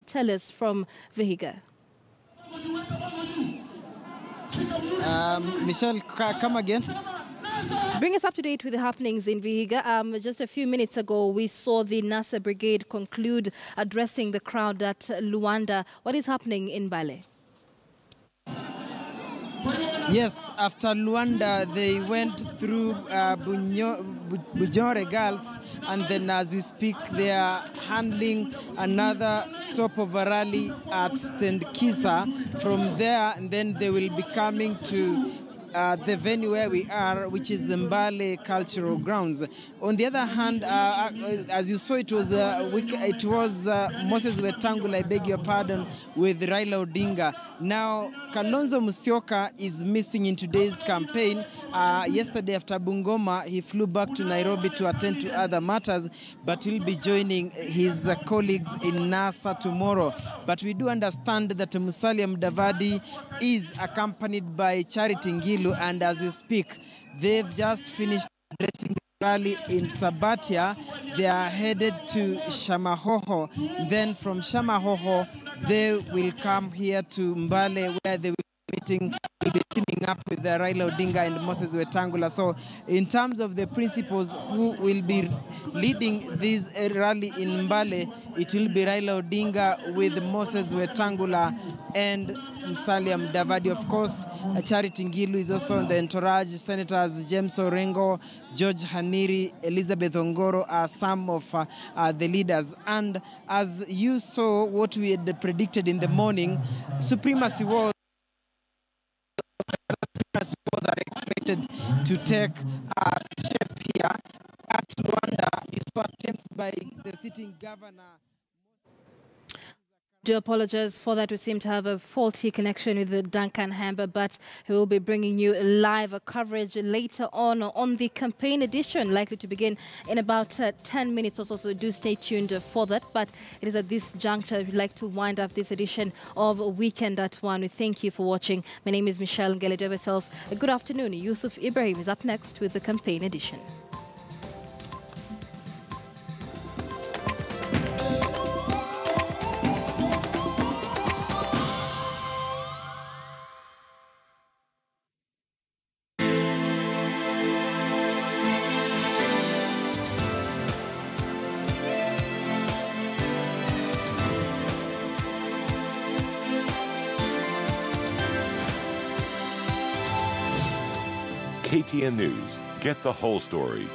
tell us from Vihiga? Michelle, come again. Bring us up to date with the happenings in Vihiga. Just a few minutes ago, we saw the NASA Brigade conclude addressing the crowd at Luanda. What is happening in Mbale? Yes, after Luanda, they went through Bujore Girls, and then as we speak, they are handling another stop of a rally at Stand Kisa. From there, and then they will be coming to the venue where we are, which is Mbale Cultural Grounds. On the other hand, as you saw, it was Moses Wetangula, I beg your pardon, with Raila Odinga. Now, Kalonzo Musyoka is missing in today's campaign. Yesterday after Bungoma, he flew back to Nairobi to attend to other matters, but will be joining his colleagues in NASA tomorrow. But we do understand that Musalia Mudavadi is accompanied by Charity Ngilu, and as we speak, they've just finished addressing the rally in Sabatia. They are headed to Shamahoho. Then from Shamahoho, they will come here to Mbale, where they will be teaming up with Raila Odinga and Moses Wetangula. So in terms of the principals who will be leading this rally in Mbale, it will be Raila Odinga with Moses Wetangula and Musalia Mudavadi. Of course, Charity Ngilu is also in the entourage. Senators James Orengo, George Haniri, Elizabeth Ongoro are some of the leaders. And as you saw what we had predicted in the morning, supremacy wars are expected to take shape here at Luanda. You saw attempts by the sitting governor. Do apologize for that. We seem to have a faulty connection with the Duncan Hamber, but we will be bringing you live coverage later on the campaign edition, likely to begin in about 10 minutes or so. So do stay tuned for that. But it is at this juncture we'd like to wind up this edition of Weekend at One. We thank you for watching. My name is Michelle Ngele. Do yourselves a good afternoon. Yusuf Ibrahim is up next with the campaign edition. KTN News. Get the whole story.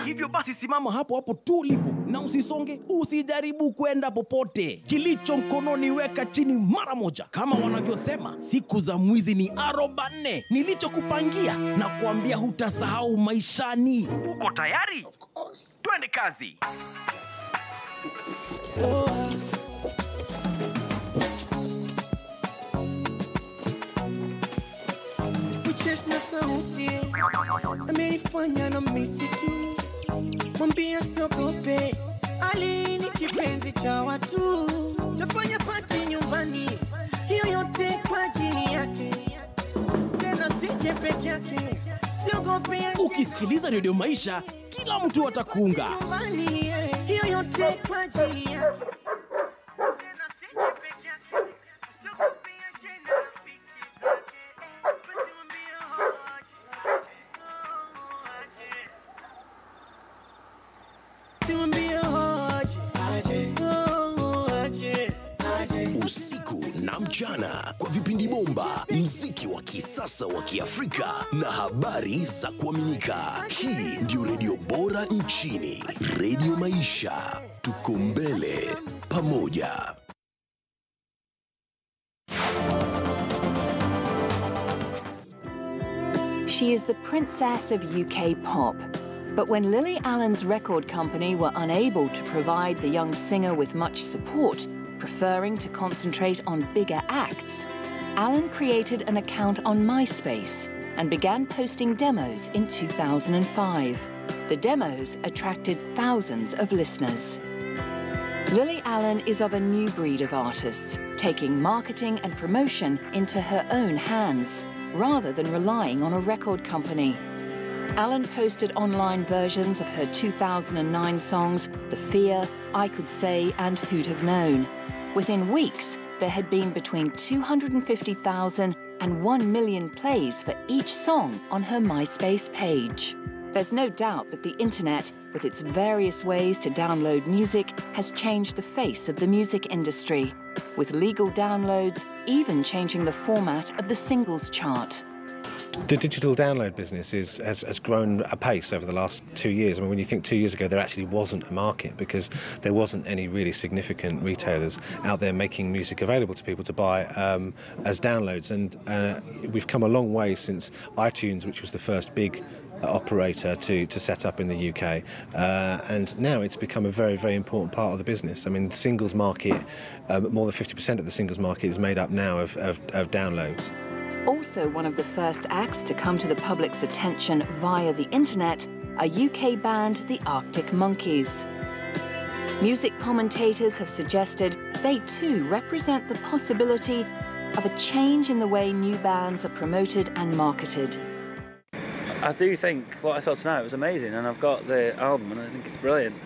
Hivyo basi simama hapo hapo tu ulipo na usisonge, usijaribu kwenda popote. Kilicho mkononi weka chini mara moja. Kama wanavyosema, siku za mwizi ni 40. Nilichokupangia na kuambia hutasahau maishani. Uko tayari? Of course. Twende kazi. Uchesna sauti amenifanya na misitu, mwambia siogope, Ali ni kipenzi cha watu, tafanya pati nyumbani, hiyo yote kwa ajili yake, tena sije peke yake, siogope. Ukisikiliza Radio Maisha, kila mtu atakuunga. Hiyo yote kwa ajili yake. Usiku na mchana kwa vipindi bomba, mziki wa kisasa wa Kiafrika na habari za kuaminika. Hii ndio redio bora nchini, Radio Maisha. Tuko mbele pamoja. She is the princess of UK pop. But when Lily Allen's record company were unable to provide the young singer with much support, preferring to concentrate on bigger acts, Allen created an account on MySpace and began posting demos in 2005. The demos attracted thousands of listeners. Lily Allen is of a new breed of artists, taking marketing and promotion into her own hands, rather than relying on a record company. Allen posted online versions of her 2009 songs, The Fear, I Could Say, and Who'd Have Known. Within weeks, there had been between 250,000 and 1 million plays for each song on her MySpace page. There's no doubt that the internet, with its various ways to download music, has changed the face of the music industry, with legal downloads even changing the format of the singles chart. The digital download business has grown apace over the last 2 years. I mean, when you think 2 years ago, there actually wasn't a market because there wasn't any really significant retailers out there making music available to people to buy as downloads. And we've come a long way since iTunes, which was the first big operator to set up in the UK, and now it's become a very, very important part of the business. I mean, the singles market, more than 50% of the singles market is made up now of downloads. Also one of the first acts to come to the public's attention via the internet, a UK band, the Arctic Monkeys. Music commentators have suggested they too represent the possibility of a change in the way new bands are promoted and marketed. I do think what I saw tonight was amazing, and I've got the album and I think it's brilliant.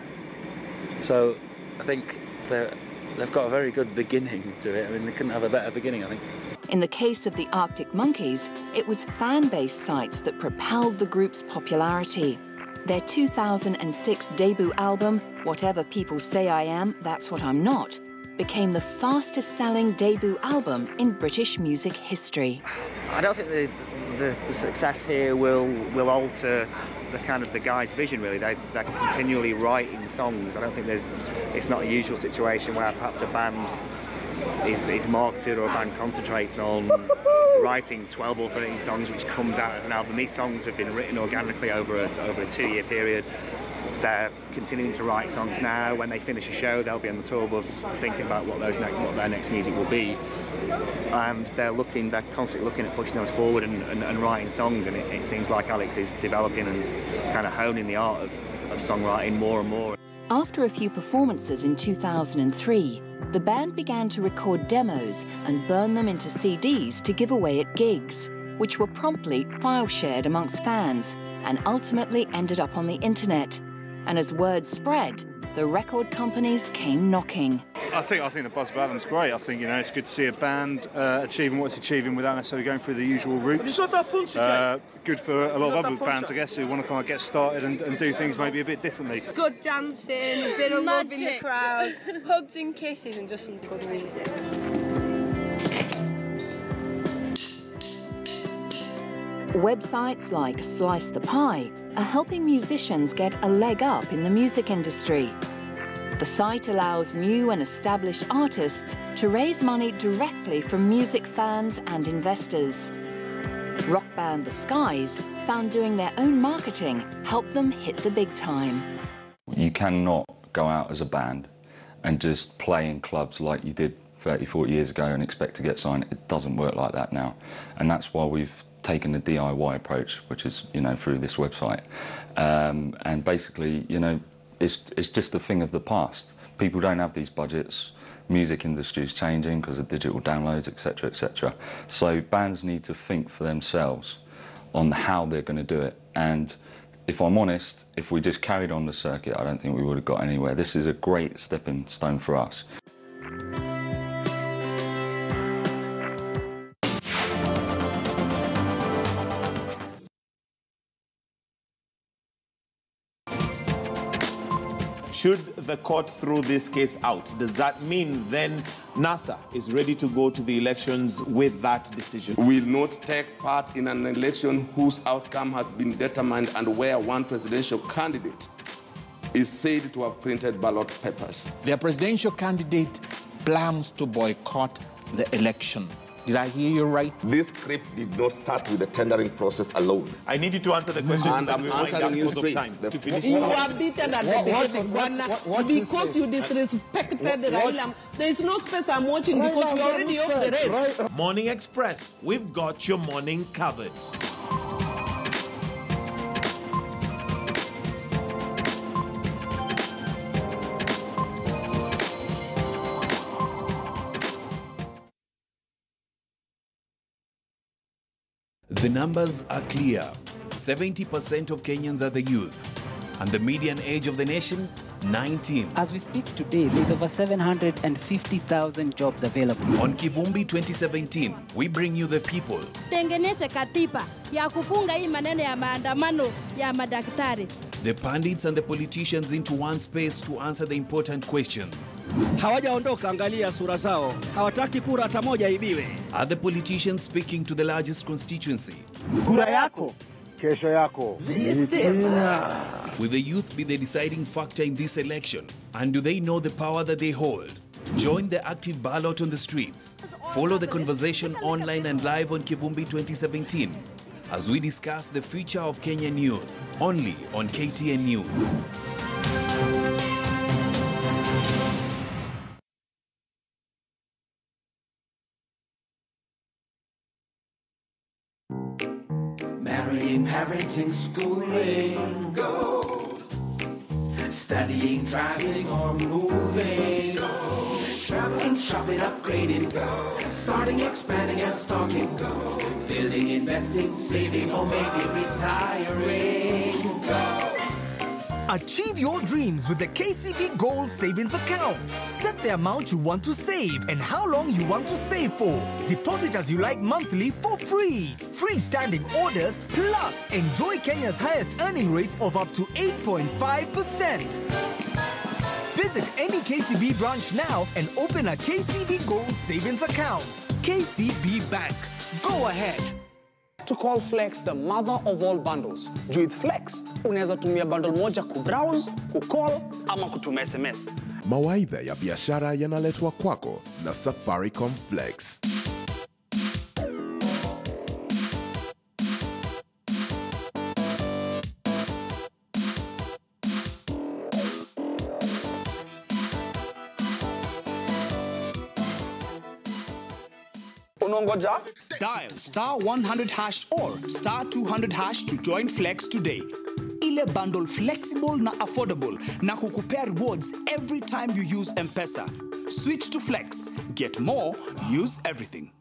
So I think they've got a very good beginning to it. I mean, they couldn't have a better beginning, I think. In the case of the Arctic Monkeys, it was fan-based sites that propelled the group's popularity. Their 2006 debut album, Whatever People Say I Am, That's What I'm Not, became the fastest-selling debut album in British music history. I don't think the success here will alter the guys' vision, really. They're continually writing songs. I don't think it's not a usual situation where perhaps a band is marketed or a band concentrates on writing 12 or 13 songs which comes out as an album. These songs have been written organically over a 2-year period. They're continuing to write songs now. When they finish a show, they'll be on the tour bus thinking about what their next music will be, and they're constantly looking at pushing those forward and writing songs. And it seems like Alex is developing and kind of honing the art of songwriting more and more. After a few performances in 2003, the band began to record demos and burn them into CDs to give away at gigs, which were promptly file shared amongst fans and ultimately ended up on the internet. And as word spread, the record companies came knocking. I think the buzz about them's great. I think, it's good to see a band achieving what it's achieving without necessarily going through the usual routes. Good for a lot of other bands, I guess, who want to kind of get started and do things maybe a bit differently. Good dancing, a bit of love in the crowd, hugs and kisses, and just some good music. Websites like Slice the Pie are helping musicians get a leg up in the music industry. The site allows new and established artists to raise money directly from music fans and investors. Rock band The Skies found doing their own marketing helped them hit the big time. You cannot go out as a band and just play in clubs like you did 30, 40 years ago and expect to get signed. It doesn't work like that now. And that's why we've taken the DIY approach, which is, through this website. And basically, it's just a thing of the past. People don't have these budgets. Music industry is changing because of digital downloads, etc., etc. So bands need to think for themselves on how they're going to do it. And if I'm honest, if we just carried on the circuit, I don't think we would have got anywhere. This is a great stepping stone for us. Should the court throw this case out, does that mean then NASA is ready to go to the elections with that decision? Will not take part in an election whose outcome has been determined and where one presidential candidate is said to have printed ballot papers. Their presidential candidate plans to boycott the election. Did I hear you right? This script did not start with the tendering process alone. I need you to answer the question. And I'm answering you straight. You are beaten at the beginning, because you disrespected the Raila. There is no space I'm watching because you're already off the race. Morning Express, we've got your morning covered. The numbers are clear. 70% of Kenyans are the youth, and the median age of the nation, 19. As we speak today, there's over 750,000 jobs available. On Kivumbi 2017, we bring you the people. Tengeneze katiba ya kufunga hii maneno ya maandamano ya madaktari. The pundits and the politicians into one space to answer the important questions. Hawajaondoka, angalia sura zao. Hawataki kura hata moja ibiwe. Are the politicians speaking to the largest constituency? Kura yako, kesho yako. Will the youth be the deciding factor in this election? And do they know the power that they hold? Join the active ballot on the streets. Follow the conversation online and live on Kivumbi 2017 as we discuss the future of Kenyan youth, only on KTN News. Marrying, parenting, schooling, go. Studying, driving, or moving, go. Traveling, shopping, upgrading, go. Starting, expanding, and stalking, go. Building, investing, saving, or maybe retiring, go. Achieve your dreams with the KCB Gold Savings Account. Set the amount you want to save and how long you want to save for. Deposit as you like monthly for free. Free standing orders, plus enjoy Kenya's highest earning rates of up to 8.5%. Visit any KCB branch now and open a KCB Gold Savings Account. KCB Bank. Go ahead. To call Flex the mother of all bundles. With Flex, unaweza tumia bundle moja kubrowse, kucall, ama kutuma SMS. Mawaidha ya biashara yanaletwa kwako na Safaricom Flex. Unongoja? Dial *100# or *200# to join Flex today. Ile bundle flexible na affordable na kukupea rewards every time you use M-Pesa. Switch to Flex. Get more, use everything.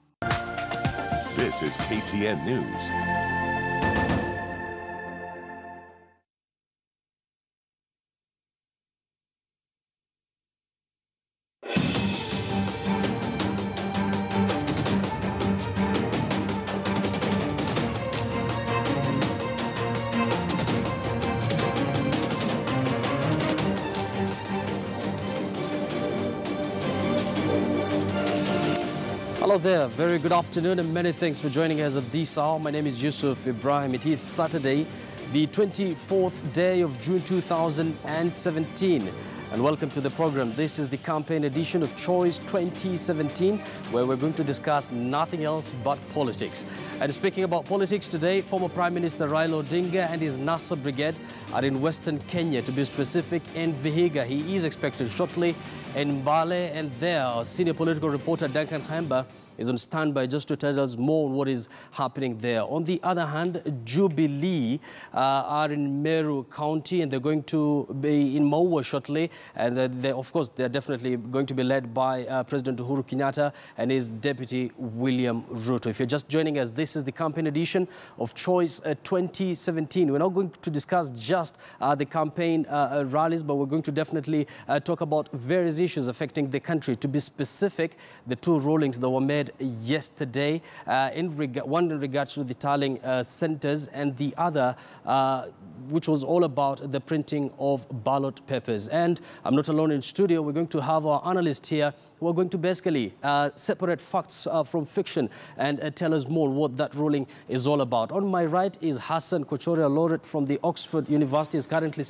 This is KTN News. Hello there, very good afternoon and many thanks for joining us at this hour. My name is Yusuf Ibrahim. It is Saturday, the 24th day of June 2017. And welcome to the program. This is the campaign edition of Choice 2017, where we're going to discuss nothing else but politics. And speaking about politics today, former Prime Minister Raila Odinga and his NASA brigade are in Western Kenya, to be specific, in Vihiga. He is expected shortly in Mbale, and there, our senior political reporter Duncan Hamba is on standby just to tell us more what is happening there. On the other hand, Jubilee are in Meru County, and they're going to be in Meru shortly. And of course, they're definitely going to be led by President Uhuru Kenyatta and his deputy William Ruto. If you're just joining us, this is the campaign edition of Choice 2017. We're not going to discuss just the campaign rallies, but we're going to definitely talk about various issues affecting the country. To be specific, the two rulings that were made yesterday, one in regards to the tallying centers, and the other which was all about the printing of ballot papers. And I'm not alone in studio. We're going to have our analyst here who are going to basically separate facts from fiction and tell us more what that ruling is all about. On my right is Hassan Kochoria, laureate from the Oxford University, is currently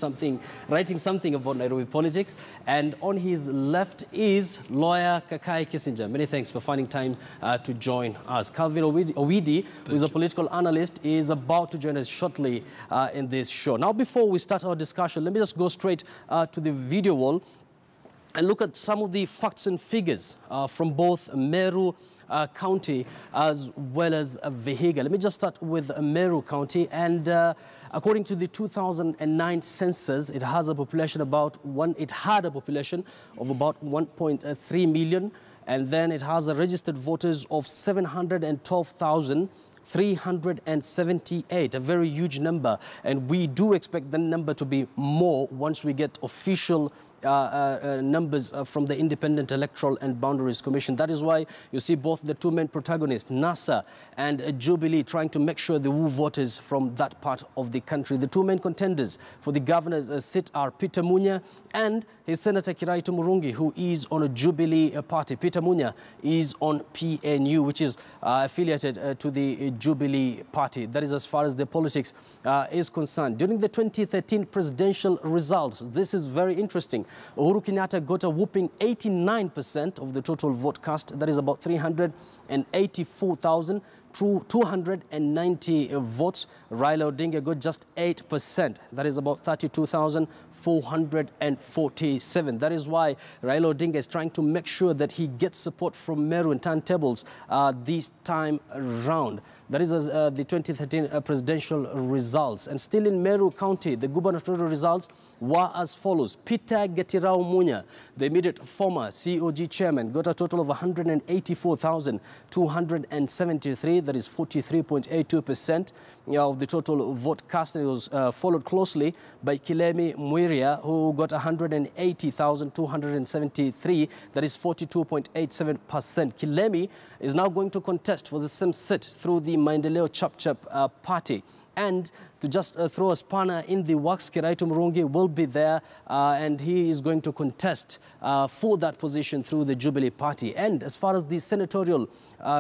writing something about Nairobi politics. And on his left is lawyer Kakai Kissinger. Many thanks for finding time to join us. Calvin Owidi, who is a political analyst, is about to join us shortly in this show. Now, before we start our discussion, let me just go straight to the video wall and look at some of the facts and figures from both Meru County as well as Vihiga. Let me just start with Meru County, and according to the 2009 census, it has a population of about 1.3 million, and then it has a registered voters of 712,000. 378, a very huge number. And we do expect the number to be more once we get official numbers from the Independent Electoral and Boundaries Commission. That is why you see both the two main protagonists, NASA and Jubilee, trying to make sure they woo voters from that part of the country. The two main contenders for the governor's seat are Peter Munya and his Senator Kiraitu Murungi, who is on a Jubilee party. Peter Munya is on PNU, which is affiliated to the Jubilee party. That is as far as the politics is concerned. During the 2013 presidential results, this is very interesting. Uhuru Kenyatta got a whooping 89% of the total vote cast. That is about 384,290 votes. Raila Odinga got just 8%. That is about 32,447. That is why Raila Odinga is trying to make sure that he gets support from Meru and turntables this time round. That is the 2013 presidential results. And still in Meru County, the gubernatorial results were as follows. Peter Getirau Munya, the immediate former COG chairman, got a total of 184,273. That is 43.82% of the total vote cast. It was followed closely by Kilemi Mwiria, who got 180,273. That is 42.87%. Kilemi is now going to contest for the same seat through the Maendeleo Chap party. And to just throw a spanner in the works, Kiraitu Murungi will be there and he is going to contest for that position through the Jubilee party. And as far as the senatorial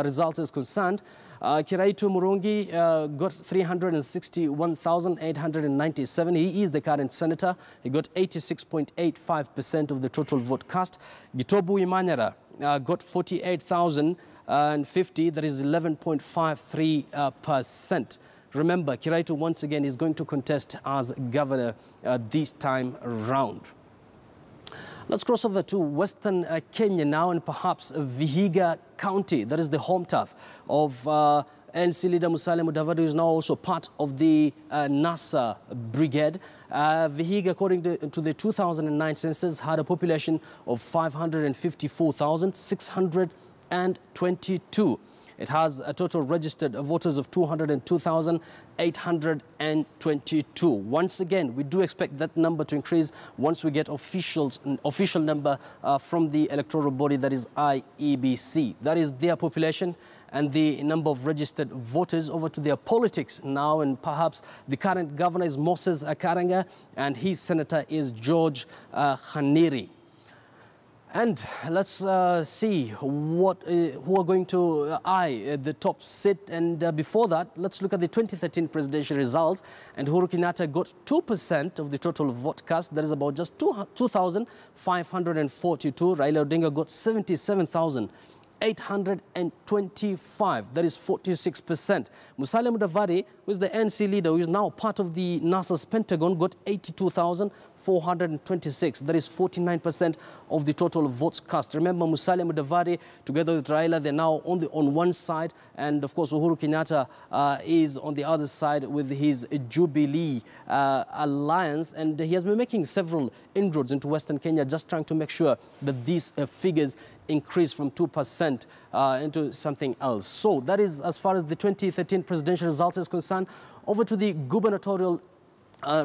results is concerned, Kiraitu Murungi got 361,897. He is the current senator. He got 86.85% of the total vote cast. Gitobu Imanyara got 48,050. That is 11.53%. Remember, Kiraitu once again is going to contest as governor this time round. Let's cross over to Western Kenya now, and perhaps Vihiga County. That is the home turf of NC leader Musalia Mudavadi, who is now also part of the NASA brigade. Vihiga, according to the 2009 census, had a population of 554,622. It has a total registered voters of 202,822. Once again, we do expect that number to increase once we get official number from the electoral body, that is IEBC. That is their population and the number of registered voters. Over to their politics now, and perhaps the current governor is Moses Karanga and his senator is George Khaniri. And let's see who are going to eye the top seat. And before that, let's look at the 2013 presidential results. And Uhuru Kenyatta got 2% of the total vote cast. That is about just 2,542. Raila Odinga got 77,825. That is 46%. Musalia Mudavadi, who is the NC leader, who is now part of the NASA's Pentagon, got 82,426. That is 49% of the total votes cast. Remember, Musalia Mudavadi, together with Raila, they're now on one side. And of course, Uhuru Kenyatta is on the other side with his Jubilee alliance. And he has been making several inroads into Western Kenya, just trying to make sure that these figures increase from 2% into something else. So that is as far as the 2013 presidential results is concerned. Over to the gubernatorial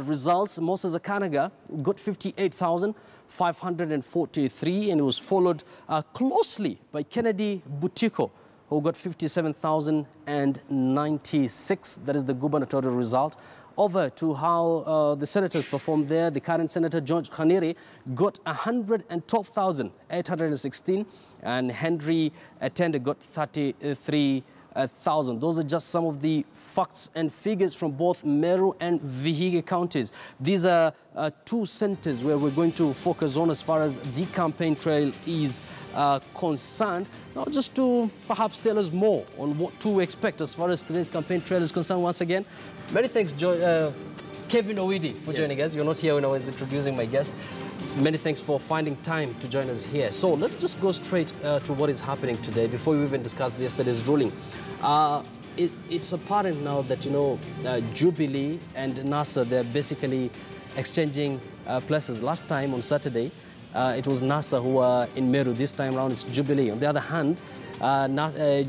results. Moses Karanga got 58,543, and it was followed closely by Kennedy Butiko, who got 57,096. That is the gubernatorial result. Over to how the senators performed there. The current senator, George Khaniri, got 112,816, and Henry Attende got 33,000. Those are just some of the facts and figures from both Meru and Vihiga counties. These are two centers where we're going to focus on as far as the campaign trail is concerned. Now, just to perhaps tell us more on what to expect as far as today's campaign trail is concerned, once again, many thanks, Kevin Owidi, for joining us. You're not here when I was introducing my guest. Many thanks for finding time to join us here. So let's just go straight to what is happening today before we even discuss yesterday's ruling. It's apparent now that, you know, Jubilee and NASA, they're basically exchanging places. Last time on Saturday, it was NASA who were in Meru. This time around, it's Jubilee. On the other hand,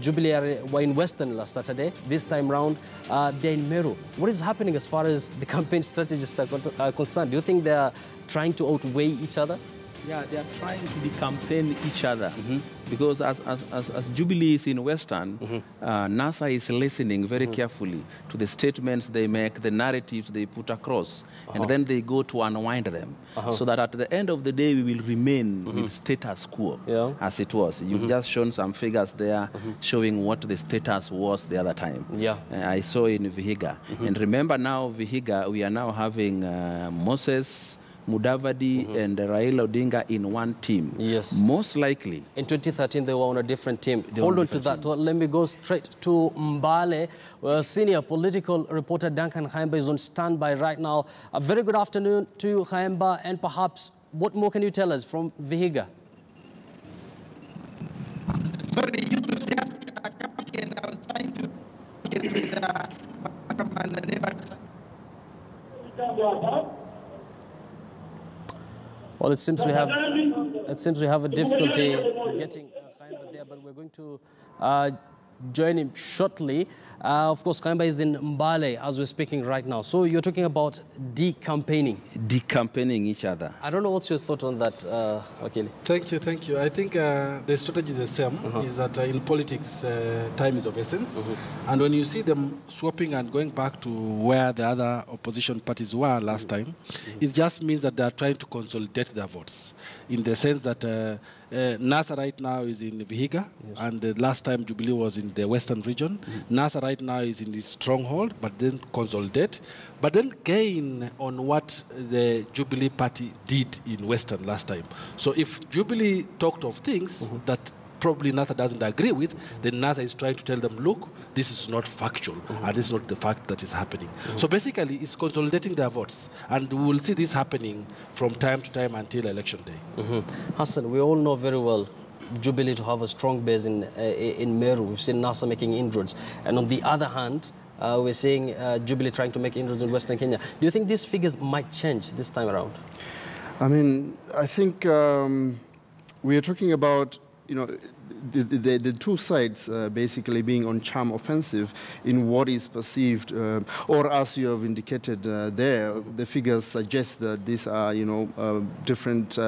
Jubilee were in Western last Saturday. This time round, they're in Meru. What is happening as far as the campaign strategists are concerned? Do you think they are trying to outweigh each other? Yeah, they are trying to campaign each other because as Jubilee is in Western, NASA is listening very carefully to the statements they make, the narratives they put across, and then they go to unwind them so that at the end of the day we will remain with status quo as it was. You've just shown some figures there showing what the status was the other time. I saw in Vihiga. And remember now, Vihiga, we are now having Moses, Mudavadi and Raila Odinga in one team. Yes. Most likely. In 2013, they were on a different team. Hold on to that. Well, let me go straight to Mbale. Senior political reporter Duncan Khaemba is on standby right now. A very good afternoon to you, Khaemba, and perhaps what more can you tell us from Vihiga? Sorry, Yusuf, yes, I was trying to get to the Well, it seems we have a difficulty getting Khaemba there, but we're going to join him shortly. Of course, Khaemba is in Mbale as we're speaking right now. So you're talking about decampaigning. Decampaigning each other. I don't know what's your thought on that, Wakili. Thank you. I think the strategy is the same, is that in politics, time is of essence. And when you see them swapping and going back to where the other opposition parties were last time, it just means that they are trying to consolidate their votes, in the sense that NASA right now is in Vihiga, and the last time Jubilee was in the western region. NASA right now is in the stronghold, but then consolidate, but then gain on what the Jubilee party did in western last time. So if Jubilee talked of things that probably NASA doesn't agree with, then NASA is trying to tell them, look, this is not factual, and this is not the fact that is happening. So basically, it's consolidating their votes, and we will see this happening from time to time until election day. Hassan, we all know very well Jubilee to have a strong base in Meru. We've seen NASA making inroads, and on the other hand, we're seeing Jubilee trying to make inroads in Western Kenya. Do you think these figures might change this time around? I mean, I think we are talking about, you know, the two sides basically being on charm offensive in what is perceived, or as you have indicated there, the figures suggest that these are, you know, different,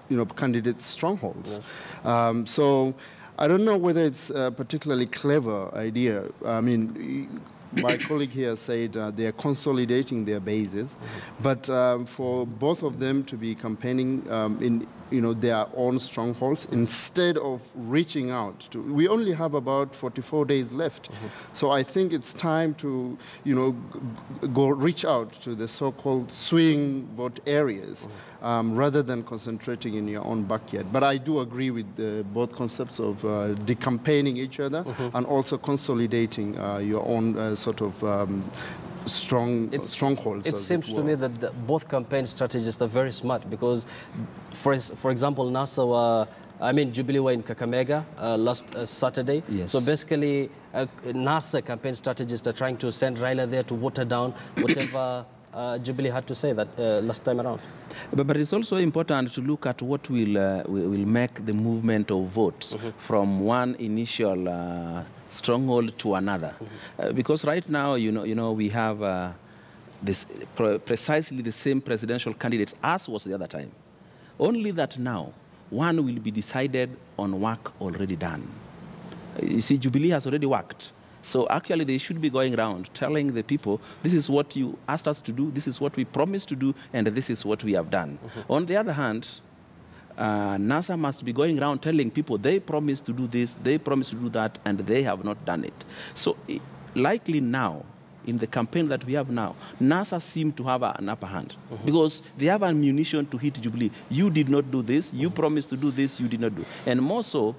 you know, candidate strongholds. So I don't know whether it's a particularly clever idea. I mean, my colleague here said they are consolidating their bases, but for both of them to be campaigning in, you know, their own strongholds instead of reaching out to. We only have about 44 days left, so I think it's time to, you know, go reach out to the so-called swing vote areas rather than concentrating in your own backyard. But I do agree with both concepts of decampaigning each other and also consolidating your own sort of strongholds. It seems to me that both campaign strategists are very smart, because, for example, Jubilee were in Kakamega last Saturday. So basically, NASA campaign strategists are trying to send Raila there to water down whatever Jubilee had to say that last time around. But it's also important to look at what will make the movement of votes from one initial stronghold to another, because right now, you know, we have precisely the same presidential candidates as was the other time. Only that now, one will be decided on work already done. You see, Jubilee has already worked. So actually, they should be going around telling the people, this is what you asked us to do, this is what we promised to do, and this is what we have done. On the other hand, NASA must be going around telling people they promised to do this, they promised to do that, and they have not done it. So likely now, in the campaign that we have now, NASA seem to have an upper hand because they have ammunition to hit Jubilee. You did not do this, you promised to do this, you did not do. And more so,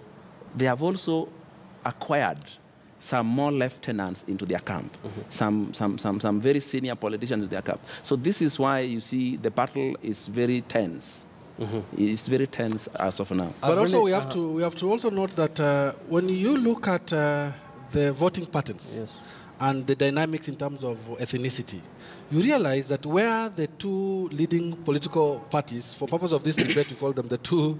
they have also acquired some more lieutenants into their camp, some very senior politicians in their camp. So this is why you see the battle is very tense. It's very tense as of now. But also we have to also note that when you look at the voting patterns and the dynamics in terms of ethnicity, you realize that where the two leading political parties, for purpose of this debate, we call them the two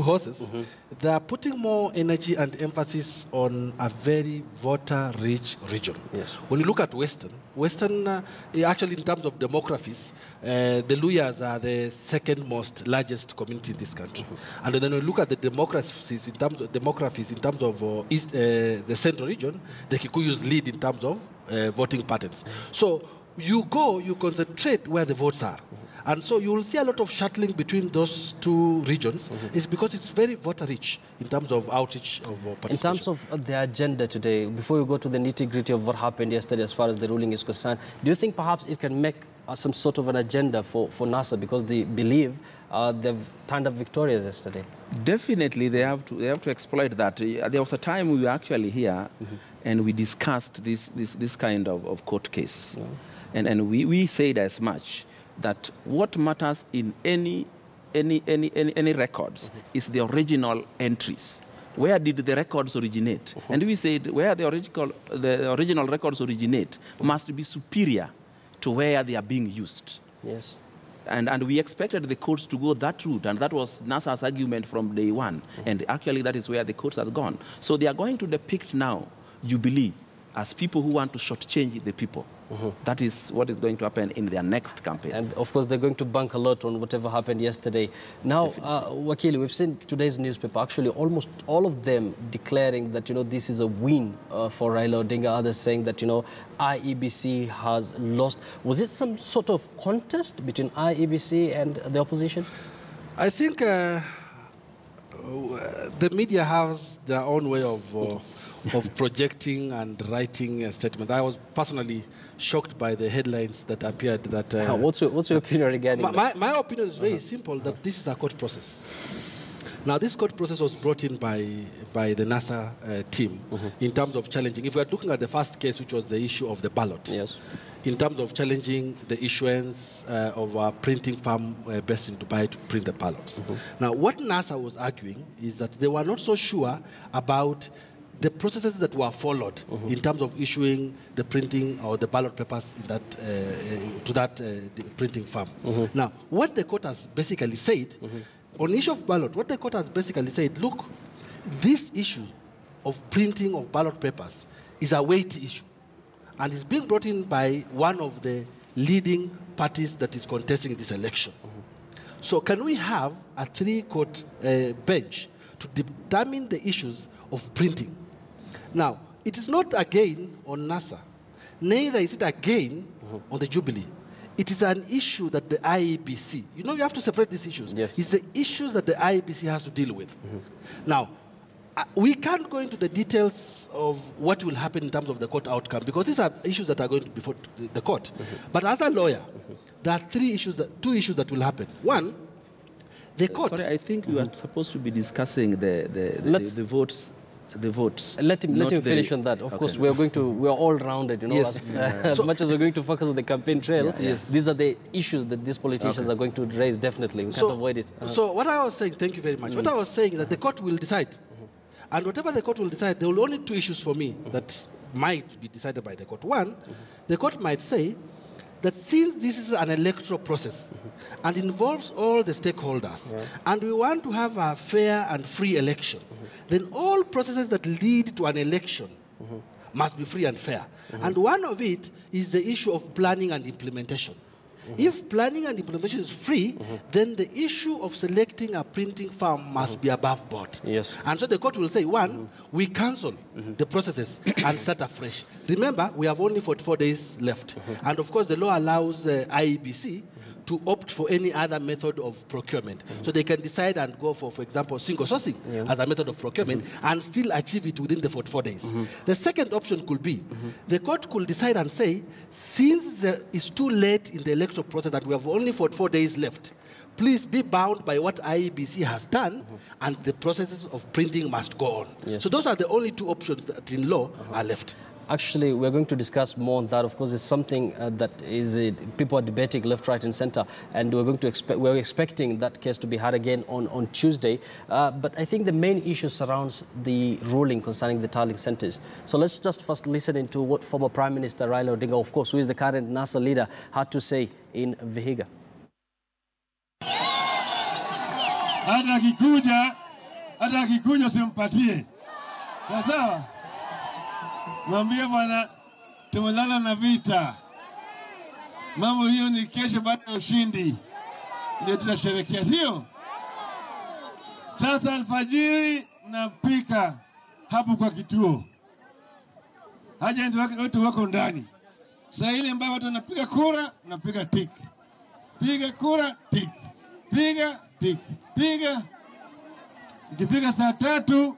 horses, they are putting more energy and emphasis on a very voter-rich region. Yes. When you look at Western, actually in terms of demographies, the Luyas are the second most largest community in this country. And then when you look at the demographies in terms of the central region, the Kikuyus lead in terms of voting patterns. So you concentrate where the votes are. And so you will see a lot of shuttling between those two regions. It's because it's very voter-rich in terms of outreach of participation. In terms of the agenda today, before we go to the nitty-gritty of what happened yesterday as far as the ruling is concerned, do you think perhaps it can make some sort of an agenda for NASA, because they believe they've turned up victorious yesterday? Definitely, they have to exploit that. There was a time we were actually here and we discussed this kind of court case. And we said as much that what matters in any records is the original entries. Where did the records originate? And we said where the original records originate must be superior to where they are being used. Yes. And we expected the courts to go that route, and that was NASA's argument from day one. And actually that is where the courts has gone. So they are going to depict now Jubilee as people who want to shortchange the people. That is what is going to happen in their next campaign. And of course, they're going to bank a lot on whatever happened yesterday. Now, Wakili, we've seen today's newspaper, actually almost all of them declaring that, this is a win for Raila Odinga, others saying that, IEBC has lost. Was it some sort of contest between IEBC and the opposition? I think the media has their own way of projecting and writing a statement. I was personally shocked by the headlines that appeared. That what's your opinion regarding that? My opinion is very simple, that this is a court process. Now, this court process was brought in by the NASA team in terms of challenging. If we are looking at the first case, which was the issue of the ballot, yes, in terms of challenging the issuance of a printing firm based in Dubai to print the ballots. Now, what NASA was arguing is that they were not so sure about the processes that were followed in terms of issuing the printing or the ballot papers in that, to that printing firm. Now, what the court has basically said, on the issue of ballot, what the court has basically said, look, this issue of printing of ballot papers is a weighty issue, and it's being brought in by one of the leading parties that is contesting this election. So can we have a three-court bench to determine the issues of printing? Now, it is not again on NASA, neither is it again on the Jubilee. It is an issue that the IEBC, you have to separate these issues. Yes. It's the issues that the IEBC has to deal with. Now, we can't go into the details of what will happen in terms of the court outcome, because these are issues that are going to be before the court. But as a lawyer, there are two issues that will happen. One, the court. Sorry, I think we are supposed to be discussing the votes. The votes. Let him finish on that. Of course, we are all rounded, Yes. as much as we're going to focus on the campaign trail. Yes. These are the issues that these politicians are going to raise, definitely. We can't avoid it. So what I was saying, thank you very much. What I was saying is that the court will decide. And whatever the court will decide, there will only two issues for me that might be decided by the court. One, the court might say that since this is an electoral process and involves all the stakeholders, and we want to have a fair and free election, then all processes that lead to an election must be free and fair. And one of it is the issue of planning and implementation. If planning and implementation is free, then the issue of selecting a printing firm must be above board. Yes. And so the court will say, one, we cancel the processes and start afresh. Remember, we have only 44 days left. And of course, the law allows IEBC to opt for any other method of procurement. So they can decide and go for example, single sourcing as a method of procurement and still achieve it within the 44 days. The second option could be, the court could decide and say, since it's too late in the electoral process that we have only 44 days left, please be bound by what IEBC has done, and the processes of printing must go on. Yes. So those are the only two options that in law are left. Actually, we're going to discuss more on that. Of course, it's something that is people are debating left, right, and centre, and we're expecting that case to be heard again on Tuesday. But I think the main issue surrounds the ruling concerning the tallying centres. So let's just first listen into what former Prime Minister Raila Odinga, of course, who is the current NASA leader, had to say in Vihiga. Hata akikuja usimpatie. Sawa? Mwambie bwana tumelala na vita. Mambo hiyo ni kesho baada ya ushindi. Ndio tutasherehekea, sio? Sasa alfajiri napika hapo kwa kituo. Haja ndio watu wako ndani. Saa ile ambayo watu wanapiga kura, napiga tick. Piga kura, tick. Piga, tick. Piga. Ikifika saa 3,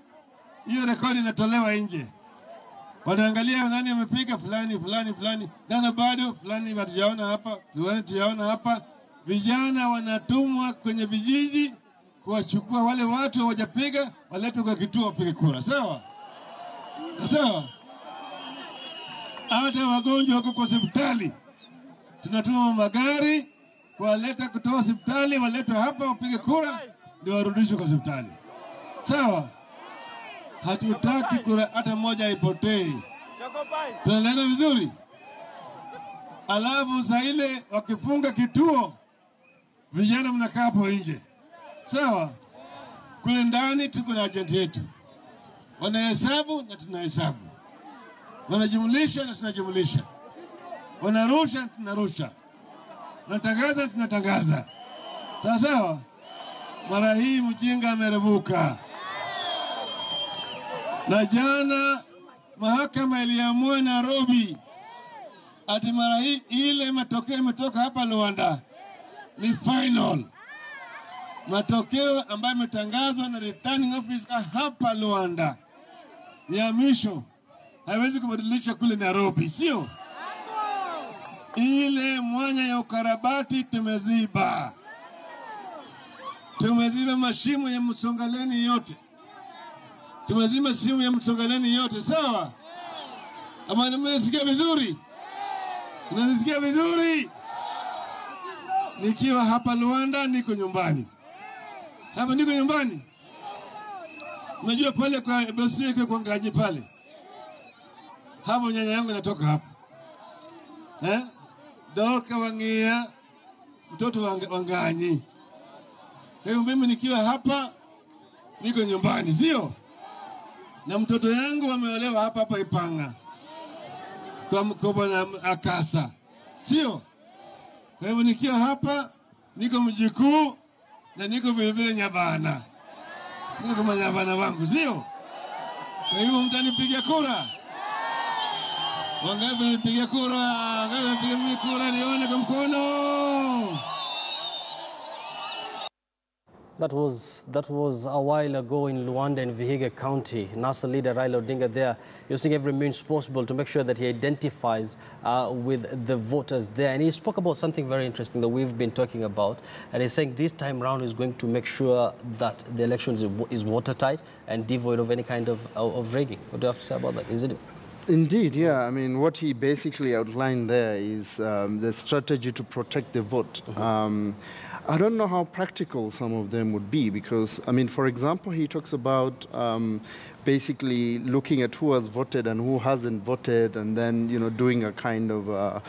hiyo rekodi inatolewa nje. Wanaangalia nani amepiga, fulani. Nana bado, fulani hatujaona hapa, tujaona hapa. Vijana wanatumwa kwenye vijiji kuwachukua wale watu hawajapiga, waletwe kwa kituo wapige kura. Sawa? Sawa? Hata wagonjwa wako kwa hospitali, tunatuma magari kuwaleta kutoka hospitali, waletwe hapa wapige kura, ndio warudishwe kwa hospitali. Sawa? Hatutaki kura hata moja ipotee. Tunaelewana vizuri? Alafu saa ile wakifunga kituo, vijana mnakaa hapo nje. Sawa? Kule ndani tuko na agent yetu. Wanahesabu na tunahesabu. Wanajumlisha na tunajumlisha. Wanarusha na tunarusha. Wanatangaza na tunatangaza. Sawa sawa? Mara hii mjinga amerevuka. Na jana mahakama iliamua Nairobi ati mara hii ile matokeo imetoka hapa Luanda ni final. Matokeo ambayo imetangazwa na returning officer hapa Luanda ya misho haiwezi kubadilisha kule Nairobi, sio? Ile mwanya ya ukarabati tumeziba. Tumeziba mashimo ya Msongaleni yote. Tumezima simu ya Msongaleni yote, sawa? Ama mnasikia vizuri? Mnasikia vizuri? Nikiwa hapa Luanda niko nyumbani. Hapa niko nyumbani. Unajua pale kwa basi yake kwa ngaji pale. Hapo nyanya yangu inatoka hapo. Dorka Wangia, mtoto wanganyi. Kwa hiyo mimi nikiwa hapa niko nyumbani, sio? Na mtoto yangu ameolewa hapa Ipanga. Kwa mkoba na Akasa. Sio? Kwa hivyo nikiwa hapa niko mjikuu na niko vile Nyabana. Niko kama Nyabana wangu, sio? Kwa hivyo mtanipigia kura. Wangapi nipigia kura? Wangapi nipigia kura nione kwa mkono? That was a while ago in Luanda in Vihiga County. NASA leader Raila Odinga there using every means possible to make sure that he identifies with the voters there. And he spoke about something very interesting that we've been talking about. And he's saying this time round he's going to make sure that the elections is watertight and devoid of any kind of rigging. What do you have to say about that? Is it? Indeed, yeah. I mean, what he basically outlined there is the strategy to protect the vote. I don't know how practical some of them would be because, I mean, for example, he talks about basically looking at who has voted and who hasn't voted and then, doing a kind of,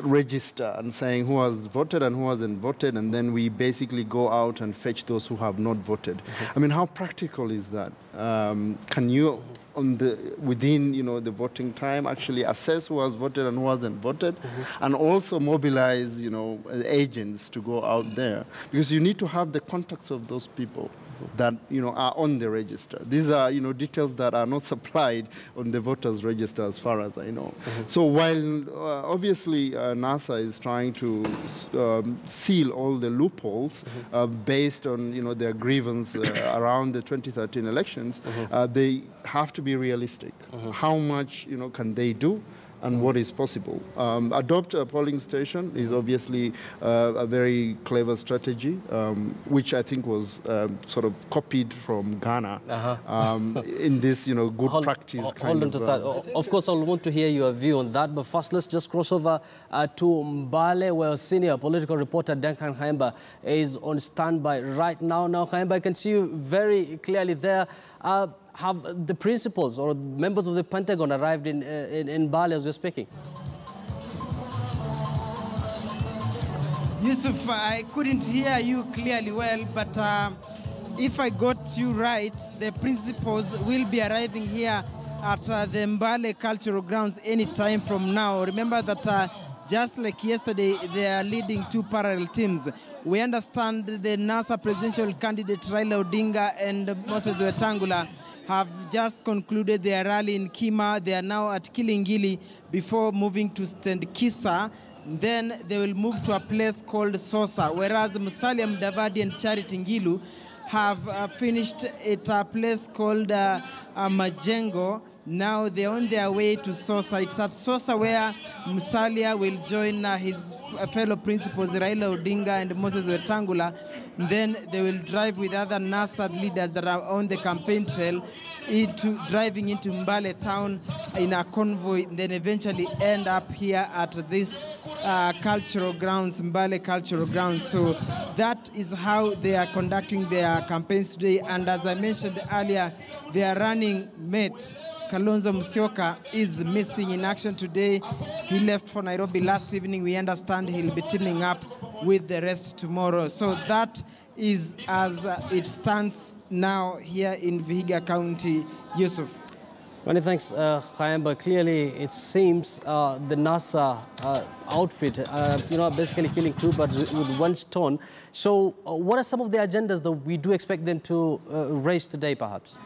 register and saying who has voted and who hasn't voted, and then we basically go out and fetch those who have not voted. I mean, how practical is that? Can you, within the voting time, actually assess who has voted and who hasn't voted, and also mobilize agents to go out there, because you need to have the contacts of those people that are on the register. These are details that are not supplied on the voters register as far as I know. So while obviously NASA is trying to seal all the loopholes based on their grievance around the 2013 elections, they have to be realistic. How much can they do? and what is possible. Adopt a polling station is obviously a very clever strategy, which I think was sort of copied from Ghana in this, good practice Hold on to that. Of course, I'll want to hear your view on that. But first, let's just cross over to Mbale, where senior political reporter Duncan Khaemba is on standby right now. Now, Khaemba, I can see you very clearly there. Have the principals or members of the Pentagon arrived in Mbale as we're speaking? Yusuf, I couldn't hear you clearly well, but if I got you right, the principals will be arriving here at the Mbale Cultural Grounds any time from now. Remember that just like yesterday, they are leading two parallel teams. We understand the NASA presidential candidate Raila Odinga and Moses Wetangula have just concluded their rally in Kima. They are now at Kilingili before moving to Stand Kisa. Then they will move to a place called Sosa, whereas Musalia Mudavadi and Charity Ngilu have finished at a place called Majengo. Now they're on their way to Sosa. It's at Sosa where Musalia will join his fellow principals Raila Odinga and Moses Wetangula. Then they will drive with other NASA leaders that are on the campaign trail driving into Mbale town in a convoy, then eventually end up here at this cultural grounds, Mbale cultural grounds. So that is how they are conducting their campaigns today. And as I mentioned earlier, their running mate, Kalonzo Musyoka, is missing in action today. He left for Nairobi last evening. We understand he'll be teaming up with the rest tomorrow. So that is as it stands now here in Vihiga County, Yusuf. Many thanks, Khaemba. Clearly, it seems the NASA outfit, basically killing two birds with one stone. So what are some of the agendas that we do expect them to raise today, perhaps?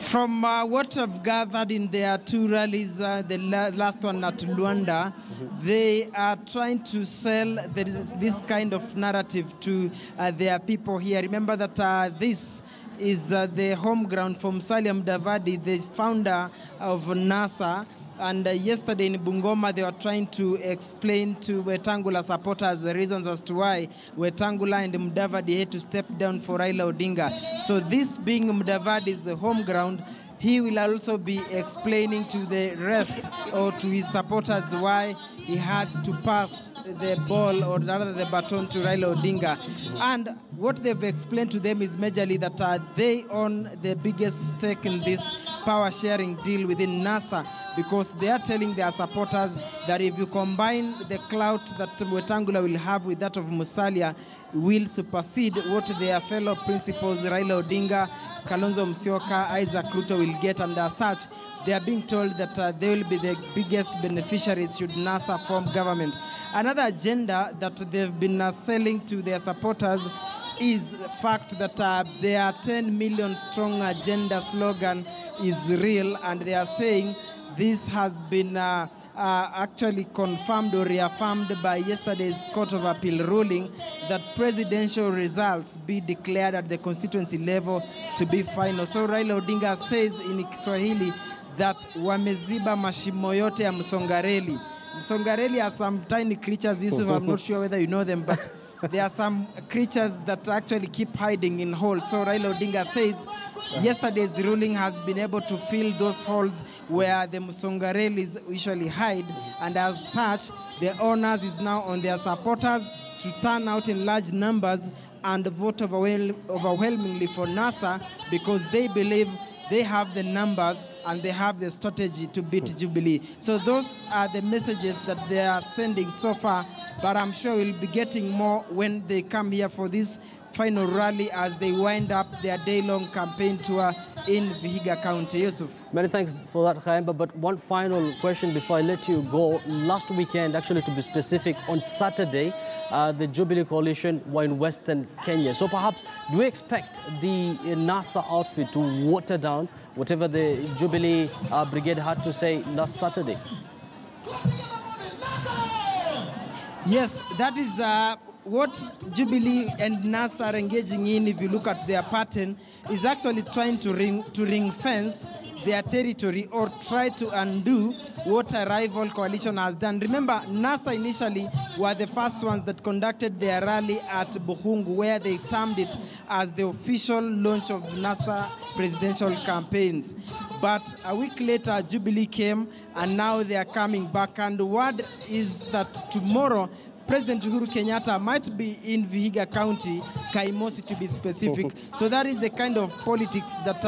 From what I've gathered in their two rallies, the last one at Luanda, they are trying to sell this kind of narrative to their people here. Remember that this is the home ground for Musalia Mudavadi, the founder of NASA. And yesterday in Bungoma, they were trying to explain to Wetangula supporters the reasons as to why Wetangula and Mudavadi had to step down for Raila Odinga. So this being Mudavadi's home ground, he will also be explaining to the rest or to his supporters why he had to pass the ball or rather the baton to Raila Odinga. And what they've explained to them is majorly that they own the biggest stake in this power-sharing deal within NASA, because they are telling their supporters that if you combine the clout that Wetangula will have with that of Musalia, will supersede what their fellow principals Raila Odinga, Kalonzo Musyoka, Isaac Ruto will get, and as such, they are being told that they will be the biggest beneficiaries should NASA form government. Another agenda that they've been selling to their supporters is the fact that their 10 million strong agenda slogan is real, and they are saying this has been actually confirmed or reaffirmed by yesterday's Court of Appeal ruling that presidential results be declared at the constituency level to be final. So Raila Odinga says in Kiswahili that wameziba mashimo yote ya Msongareli. Msongareli are some tiny creatures, Yusuf, I'm not sure whether you know them, but there are some creatures that actually keep hiding in holes. So Raila Odinga says yesterday's ruling has been able to fill those holes where the Msongarelis usually hide, and as such, the onus is now on their supporters to turn out in large numbers and vote overwhelmingly for NASA, because they believe they have the numbers and they have the strategy to beat Jubilee. So those are the messages that they are sending so far, but I'm sure we'll be getting more when they come here for this final rally as they wind up their day-long campaign tour in Vihiga County. Yusuf. Many thanks for that, Khaemba. But one final question before I let you go. Last weekend, actually to be specific, on Saturday, the Jubilee coalition were in Western Kenya. So perhaps, do we expect the NASA outfit to water down whatever the Jubilee brigade had to say last Saturday? Yes, that is what Jubilee and NASA are engaging in. If you look at their pattern, is actually trying to ring fence their territory or try to undo what a rival coalition has done. Remember, NASA initially were the first ones that conducted their rally at Buhungu, where they termed it as the official launch of NASA presidential campaigns. But a week later, Jubilee came, and now they are coming back. And the word is that tomorrow, President Uhuru Kenyatta might be in Vihiga County, Kaimosi to be specific. So that is the kind of politics that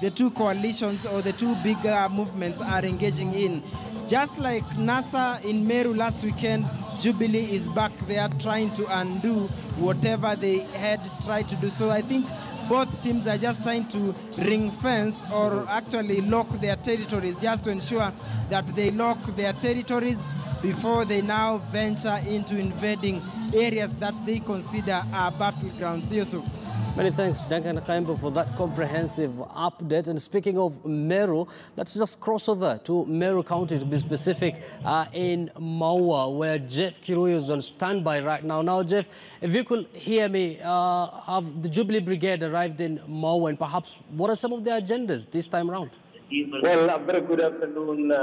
the two coalitions or the two big movements are engaging in. Just like NASA in Meru last weekend, Jubilee is back there trying to undo whatever they had tried to do. So I think both teams are just trying to ring fence or actually lock their territories, just to ensure that they lock their territories before they now venture into invading areas that they consider are battlegrounds. Yusuf. Many thanks, Duncan Khaimbo, for that comprehensive update. And speaking of Meru, let's just cross over to Meru County, to be specific, in Maua, where Jeff Kirui is on standby right now. Now, Jeff, if you could hear me, have the Jubilee Brigade arrived in Maua, and perhaps what are some of their agendas this time around? Well, a very good afternoon,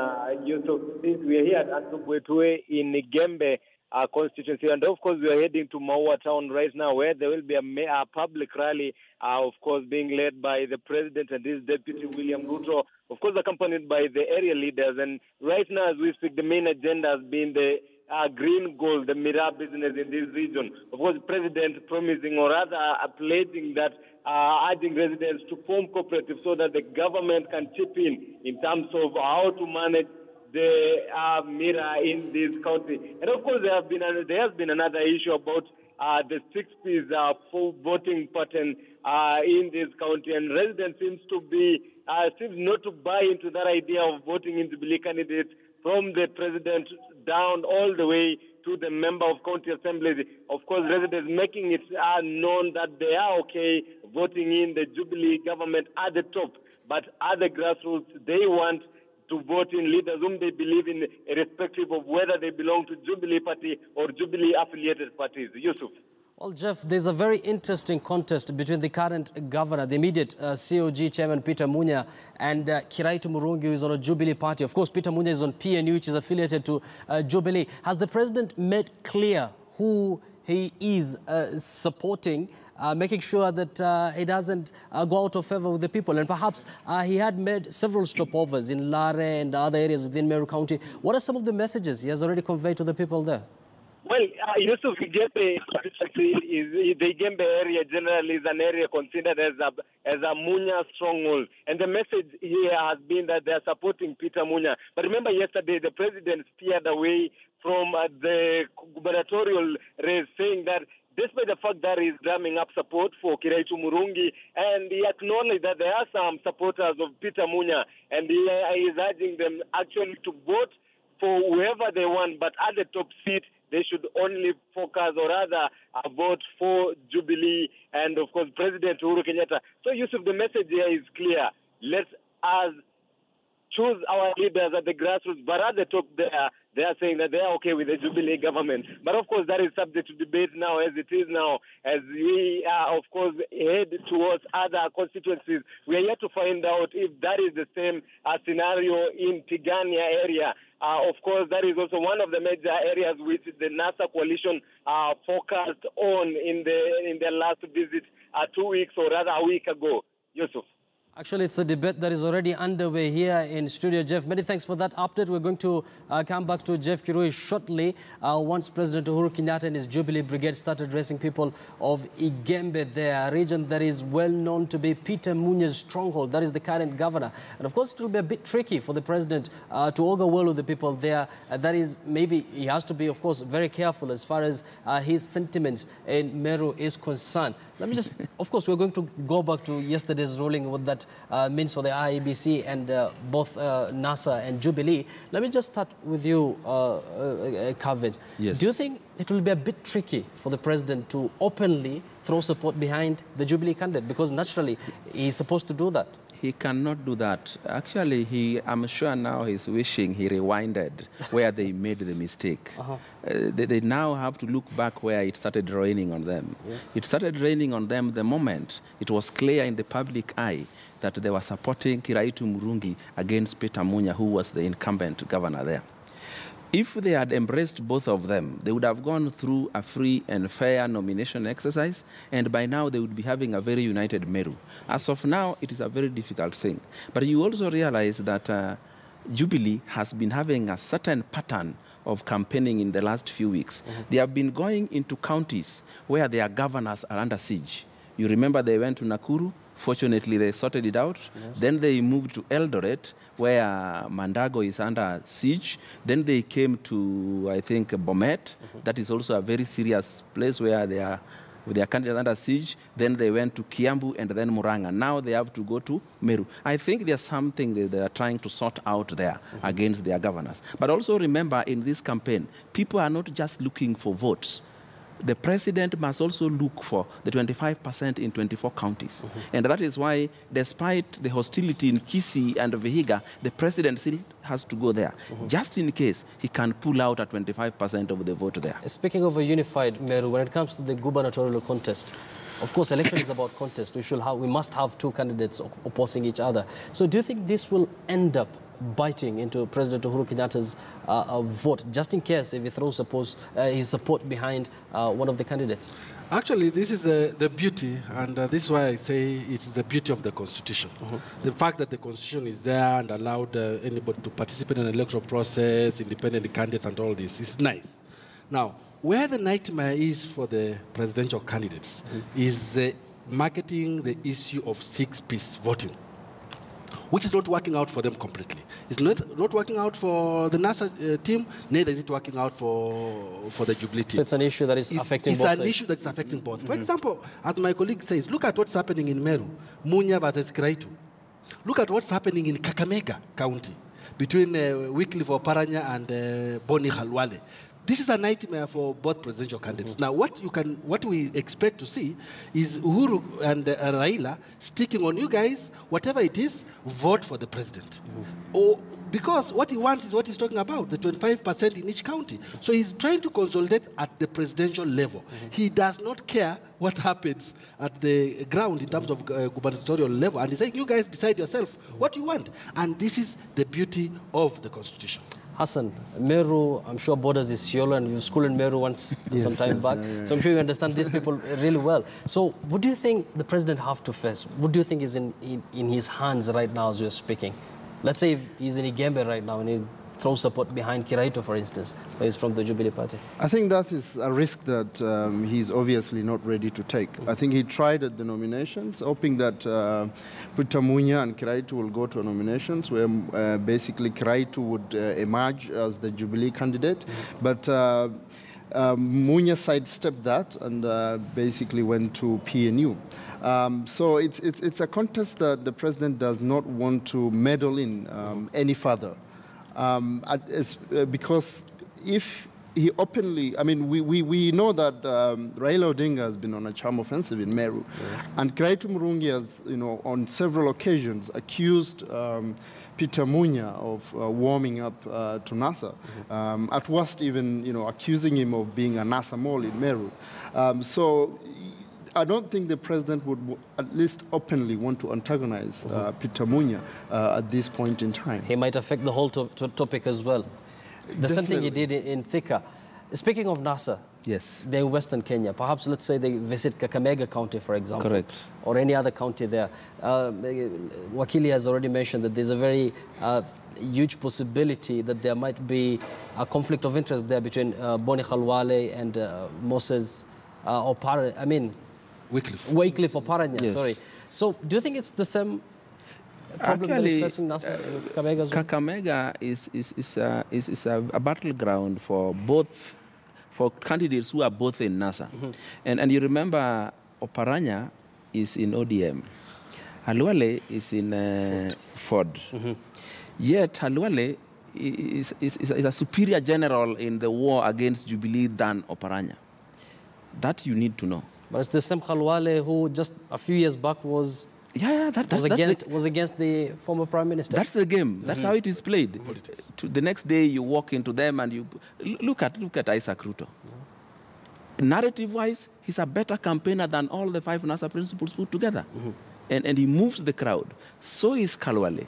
Yusuf. Since we are here at Antubwetwe in Gembe constituency, and of course we are heading to Maua town right now, where there will be a public rally, of course being led by the president and his deputy William Ruto, of course accompanied by the area leaders. And right now as we speak, the main agenda has been the green gold, the Meru business in this region. Of course, the president promising, or rather pledging that, urging residents to form cooperatives so that the government can chip in terms of how to manage the Meru in this county. And of course, there has been another issue about the 6Ps for voting pattern in this county, and residents seems not to buy into that idea of voting in Jubilee candidates from the president down all the way to the member of county assembly. Of course, residents making it known that they are okay voting in the Jubilee government at the top, but at the grassroots, they want to vote in leaders whom they believe in, irrespective of whether they belong to Jubilee party or Jubilee-affiliated parties. Yusuf. Well, Jeff, there's a very interesting contest between the current governor, the immediate COG chairman, Peter Munya, and Kiraitu Murungi, who is on a Jubilee party. Of course, Peter Munya is on PNU, which is affiliated to Jubilee. Has the president made clear who he is supporting, making sure that he doesn't go out of favor with the people? And perhaps he had made several stopovers in Lare and other areas within Meru County. What are some of the messages he has already conveyed to the people there? Well, Yusuf, the Gembe area generally is an area considered as a Munya stronghold. And the message here has been that they are supporting Peter Munya. But remember yesterday, the president steered away from the gubernatorial race, saying that despite the fact that he's drumming up support for Kiraitu Murungi, and he acknowledged that there are some supporters of Peter Munya, and he is urging them actually to vote for whoever they want, but at the top seat, they should only focus, or rather vote for Jubilee and, of course, President Uhuru Kenyatta. So, Yusuf, the message here is clear. Let us choose our leaders at the grassroots, but at the top there, they are saying that they are okay with the Jubilee government. But, of course, that is subject to debate now, as it is now, as we, of course, head towards other constituencies. We are yet to find out if that is the same scenario in Tigania area. Of course, that is also one of the major areas which the NASA coalition focused on in their last visit 2 weeks, or rather a week ago. Yusuf. Actually, it's a debate that is already underway here in studio, Jeff. Many thanks for that update. We're going to come back to Jeff Kirui shortly once President Uhuru Kenyatta and his Jubilee Brigade start addressing people of Igembe there, a region that is well known to be Peter Munya's stronghold. That is the current governor. And of course, it will be a bit tricky for the president to augur well with the people there. That is, maybe he has to be, of course, very careful as far as his sentiments in Meru is concerned. Let me just, of course, we're going to go back to yesterday's ruling, what that means for the IEBC and both NASA and Jubilee. Let me just start with you, Kavit. Yes. Do you think it will be a bit tricky for the president to openly throw support behind the Jubilee candidate? Because naturally, he's supposed to do that. He cannot do that. Actually, I'm sure now he's wishing he rewinded where they made the mistake. They now have to look back where it started raining on them. Yes. It started raining on them the moment it was clear in the public eye that they were supporting Kiraitu Murungi against Peter Munya, who was the incumbent governor there. If they had embraced both of them, they would have gone through a free and fair nomination exercise, and by now they would be having a very united Meru. As of now, it is a very difficult thing. But you also realize that Jubilee has been having a certain pattern of campaigning in the last few weeks. They have been going into counties where their governors are under siege. You remember they went to Nakuru. Fortunately, they sorted it out. Yes. Then they moved to Eldoret, where Mandago is under siege. Then they came to, I think, Bomet. That is also a very serious place where they are with their candidates under siege. Then they went to Kiambu and then Muranga. Now they have to go to Meru. I think there's something that they are trying to sort out there against their governors. But also remember, in this campaign, people are not just looking for votes. The president must also look for the 25% in 24 counties. And that is why, despite the hostility in Kisii and Vihiga, the president still has to go there, just in case he can pull out at 25% of the vote there. Speaking of a unified Meru, when it comes to the gubernatorial contest, of course, election is about contest. We must have two candidates opposing each other. So do you think this will end up biting into President Uhuru Kenyatta's vote, just in case if he throws his support behind one of the candidates? Actually, this is the beauty, and this is why I say it's the beauty of the Constitution. The fact that the Constitution is there and allowed anybody to participate in the electoral process, independent candidates and all this, is nice. Now, where the nightmare is for the presidential candidates is marketing the issue of six-piece voting, which is not working out for them completely. It's not working out for the NASA team, neither is it working out for the Jubilee team. So it's an issue that is affecting both sides. It's an issue that's affecting both. For example, as my colleague says, look at what's happening in Meru, Munya versus Kiraitu. Look at what's happening in Kakamega County between Wycliffe Oparanya and Boni Khalwale. This is a nightmare for both presidential candidates. Now, what we expect to see is Uhuru and Raila sticking on you guys, whatever it is, vote for the president. Because what he wants is what he's talking about, the 25% in each county. So he's trying to consolidate at the presidential level. He does not care what happens at the ground in terms of gubernatorial level. And he's saying, you guys decide yourself what you want. And this is the beauty of the Constitution. Hassan, Meru, I'm sure borders is Isiolo, and you've schooled in Meru once some time back. So I'm sure you understand these people really well. So what do you think the president have to face? What do you think is in his hands right now as you're speaking? Let's say if he's in Igembe right now and he throws support behind Kiraitu, for instance, where he's from the Jubilee Party. I think that is a risk that he's obviously not ready to take. I think he tried at the nominations, hoping that Peter Munya and Kiraitu will go to nominations, where basically Kiraitu would emerge as the Jubilee candidate. But Munya sidestepped that and basically went to PNU. So it's a contest that the president does not want to meddle in any further. Because if he openly, I mean, we know that Raila Odinga has been on a charm offensive in Meru, and Kiraitu Murungi has, on several occasions accused Peter Munya of warming up to NASA. At worst, even accusing him of being a NASA mole in Meru. So I don't think the president would at least openly want to antagonize Peter Munya at this point in time. He might affect the whole topic as well. The same thing he did in Thika. Speaking of NASA, yes, they're in Western Kenya. Perhaps, let's say, they visit Kakamega County, for example. Correct. Or any other county there. Wakili has already mentioned that there's a very huge possibility that there might be a conflict of interest there between Boni Khalwale and Moses Wycliffe Oparanya, yes. sorry. So, do you think it's the same problem that is facing NASA in Kakamega as well? Kakamega is a battleground for candidates who are both in NASA. And you remember Oparanya is in ODM. Halwale is in Ford. Yet Halwale is a superior general in the war against Jubilee than Oparanya. That you need to know. But it's the same Khalwale who just a few years back was Yeah, was against the former prime minister. That's the game. That's how it is played. The next day you walk into them and you look at Isaac Ruto. Narrative-wise, he's a better campaigner than all the 5 NASA principals put together. And he moves the crowd. So is Kalwale.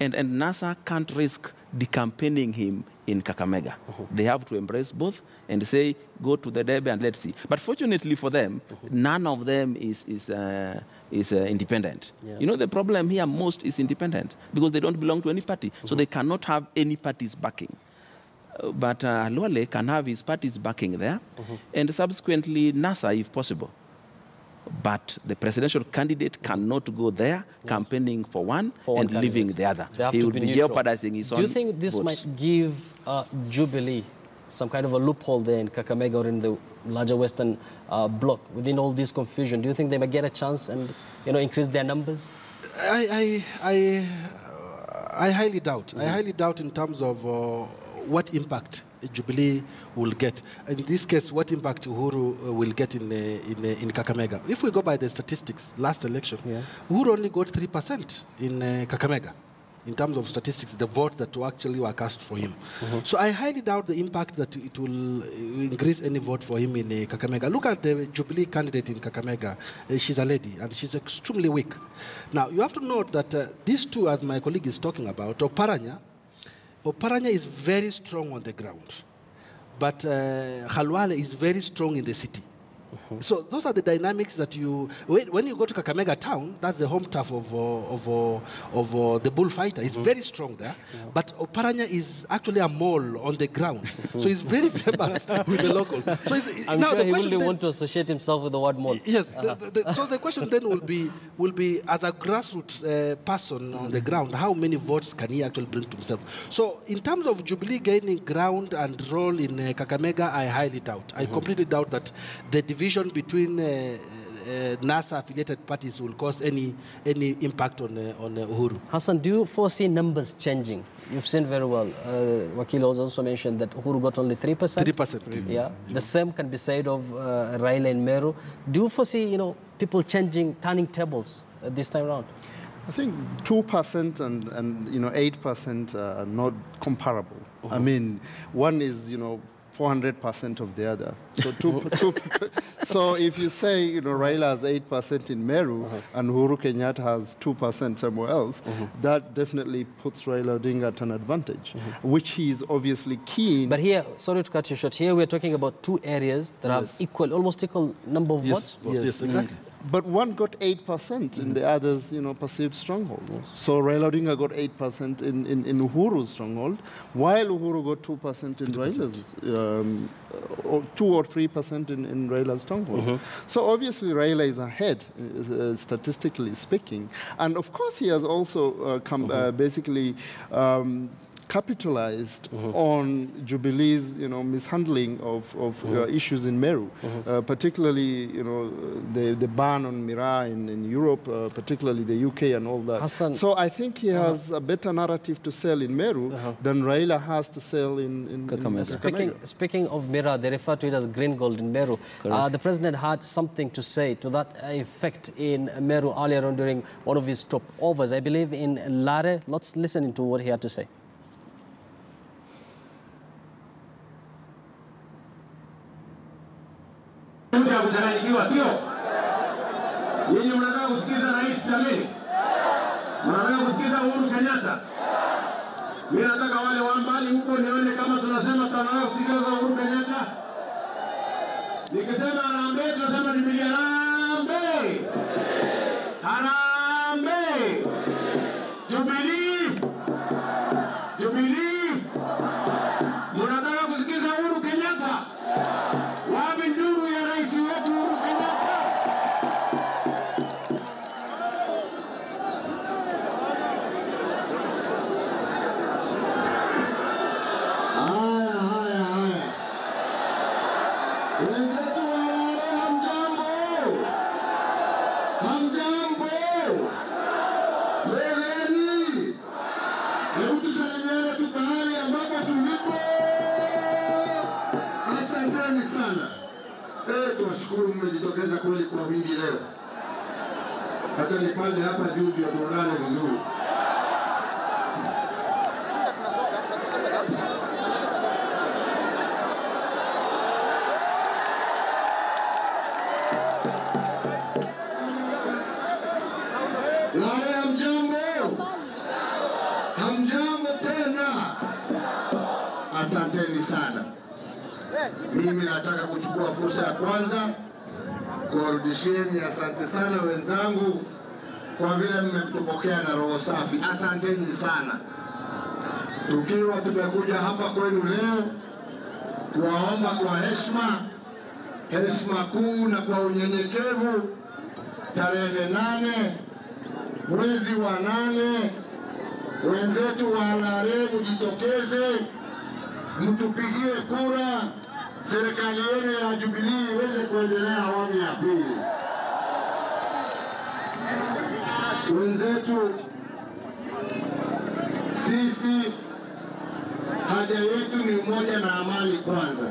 And NASA can't risk decampaigning him in Kakamega. They have to embrace both and say, go to the Derby and let's see. But fortunately for them, none of them is independent. Yes. You know, the problem here most is independent because they don't belong to any party. So they cannot have any party's backing. But Luale can have his party's backing there, and subsequently NASA if possible. But the presidential candidate cannot go there campaigning for one and leaving the other. He would be jeopardizing his own Do you think this might give Jubilee some kind of a loophole there in Kakamega or in the larger Western bloc within all this confusion? Do you think they might get a chance and increase their numbers? I highly doubt. I highly doubt in terms of what impact Jubilee will get. In this case, what impact Uhuru will get in Kakamega. If we go by the statistics, last election, Uhuru only got 3% in Kakamega. In terms of statistics, the vote that actually were cast for him. So I highly doubt the impact that it will increase any vote for him in Kakamega. Look at the Jubilee candidate in Kakamega. She's a lady, and she's extremely weak. Now, you have to note that these two, as my colleague is talking about, Oparanya is very strong on the ground, but Khalwale is very strong in the city. So those are the dynamics that when you go to Kakamega town, that's the home turf of the bullfighter. It's very strong there. But Oparanya is actually a mole on the ground. So he's very famous with the locals. So I'm sure he wouldn't want to associate himself with the word mole. Yes. So the question then will be as a grassroots person on the ground, how many votes can he actually bring to himself? So in terms of Jubilee gaining ground and role in Kakamega, I highly doubt. I completely doubt that the division between NASA-affiliated parties will cause any impact on Uhuru. Hassan, do you foresee numbers changing? You've seen very well. Wakil also mentioned that Uhuru got only 3%. 3%. Yeah. The same can be said of Raila and Meru. Do you foresee, people turning tables this time around? I think 2% and 8% are not comparable. I mean, one is 400% of the other. So so if you say Raila has 8% in Meru and Uhuru Kenyatta has 2% somewhere else, that definitely puts Raila Odinga at an advantage, which he is obviously keen. But here, sorry to cut you short, here we're talking about 2 areas that have almost equal number of votes. Yes, exactly. But one got 8% in the other's, perceived stronghold. So Raila Odinga got 8% in Uhuru's stronghold, while Uhuru got 2% in Raila's, or 2 or 3% in Raila's stronghold. So obviously Raila is ahead, statistically speaking, and of course he has also basically capitalized on Jubilee's, mishandling of issues in Meru, particularly, the ban on Miraa in Europe, particularly the UK and all that. Hassan, so I think he has a better narrative to sell in Meru than Raila has to sell in Kakamega. Speaking of Miraa, they refer to it as green gold in Meru. The president had something to say to that effect in Meru earlier on during one of his stopovers, I believe in Lare. Let's listen to what he had to say. Kuchanganyikiwa sio? Nyinyi mnataka kusikiza rais jamii? Mnataka kusikiza Uhuru Kenyatta? Mimi nataka wale wa mbali huko nione kama tunasema tunataka kusikiza Uhuru Kenyatta. Nikisema harambee tunasema ni milioni harambee. Harambee. Jubilee. Jubilee. Mnataka kusikiza Uhuru Kenyatta? Wapi ndugu ya rais wetu Uhuru Kenyatta? Haya. Wenzetu hamjambo. Leleni. Hebu tusalimiane tu pahali ambapo tulipo. Asanteni sana. Tuwashukuru mmejitokeza kweli kwa wingi leo. Acha nipande hapa juu ndio tuonane vizuri. Lale hamjambo? Hamjambo tena? Asanteni sana. Mimi nataka kuchukua fursa ya kwanza kuwarudishieni asante sana wenzangu kwa vile mmetupokea na roho safi. Asanteni sana. Tukiwa tumekuja hapa kwenu leo kuwaomba kwa heshima kuu na kwa unyenyekevu, tarehe 8 mwezi wa 8 wenzetu wa Lare mjitokeze, mtupigie kura, serikali yenu ya Jubilee iweze kuendelea awamu ya pili. Wenzetu, sisi haja yetu ni umoja na amani kwanza,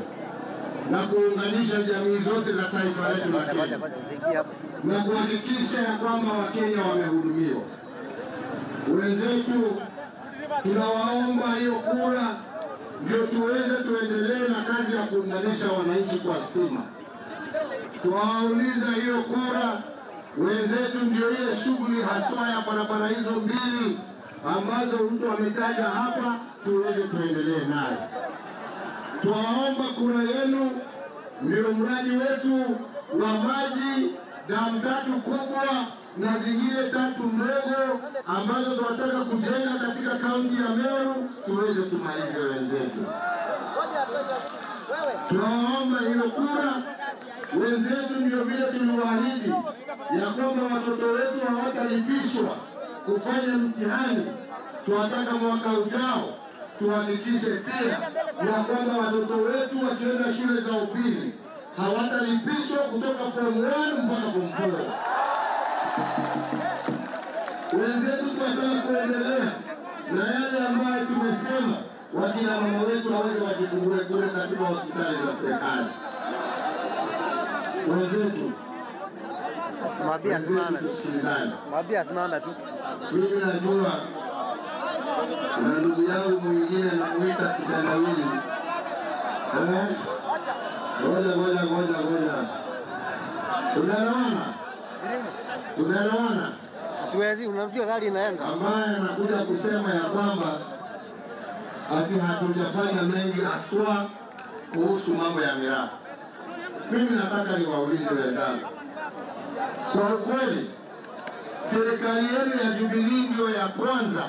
na kuunganisha jamii zote za taifa letu la Kenya, na kuhakikisha ya kwamba Wakenya wamehudumiwa. Wenzetu, tunawaomba hiyo kura ndio tuweze tuendelee na kazi ya kuunganisha wananchi kwa stima. Tuwauliza hiyo kura wenzetu, ndio ile shughuli haswa ya barabara hizo mbili ambazo mtu ametaja hapa, tuweze tuendelee nayo. Tuwaomba kura yenu ndio mradi wetu wa maji, damu 3 kubwa na zingine 3 ndogo ambazo tunataka kujenga katika kaunti ya Meru, tuweze tumalize wenzetu. Tunaomba hiyo kura wenzetu, ndio vile tuliwaahidi ya kwamba watoto wetu hawatalipishwa kufanya mtihani. Tunataka mwaka ujao tuhakikishe pia ya kwamba watoto wetu wakienda shule za upili hawatalipishwa kutoka form 1 mpaka form 4. Wenzetu tunataka kuendelea na yale ambayo tumesema, wakina mama wetu waweze wajifungue kule katika hospitali za serikali. Wenzetu, Mwambie asimame tu. Mimi najua na ndugu yangu mwingine anamuita kitandawili. Ngoja. Tunaelewana? Hatuwezi, unamjua gari inaenda. Ambaye anakuja kusema ya kwamba ati hatujafanya mengi haswa kuhusu mambo ya miraa. Mimi nataka niwaulize wenzangu, kwa kweli serikali yenu ya Jubilee ndio ya kwanza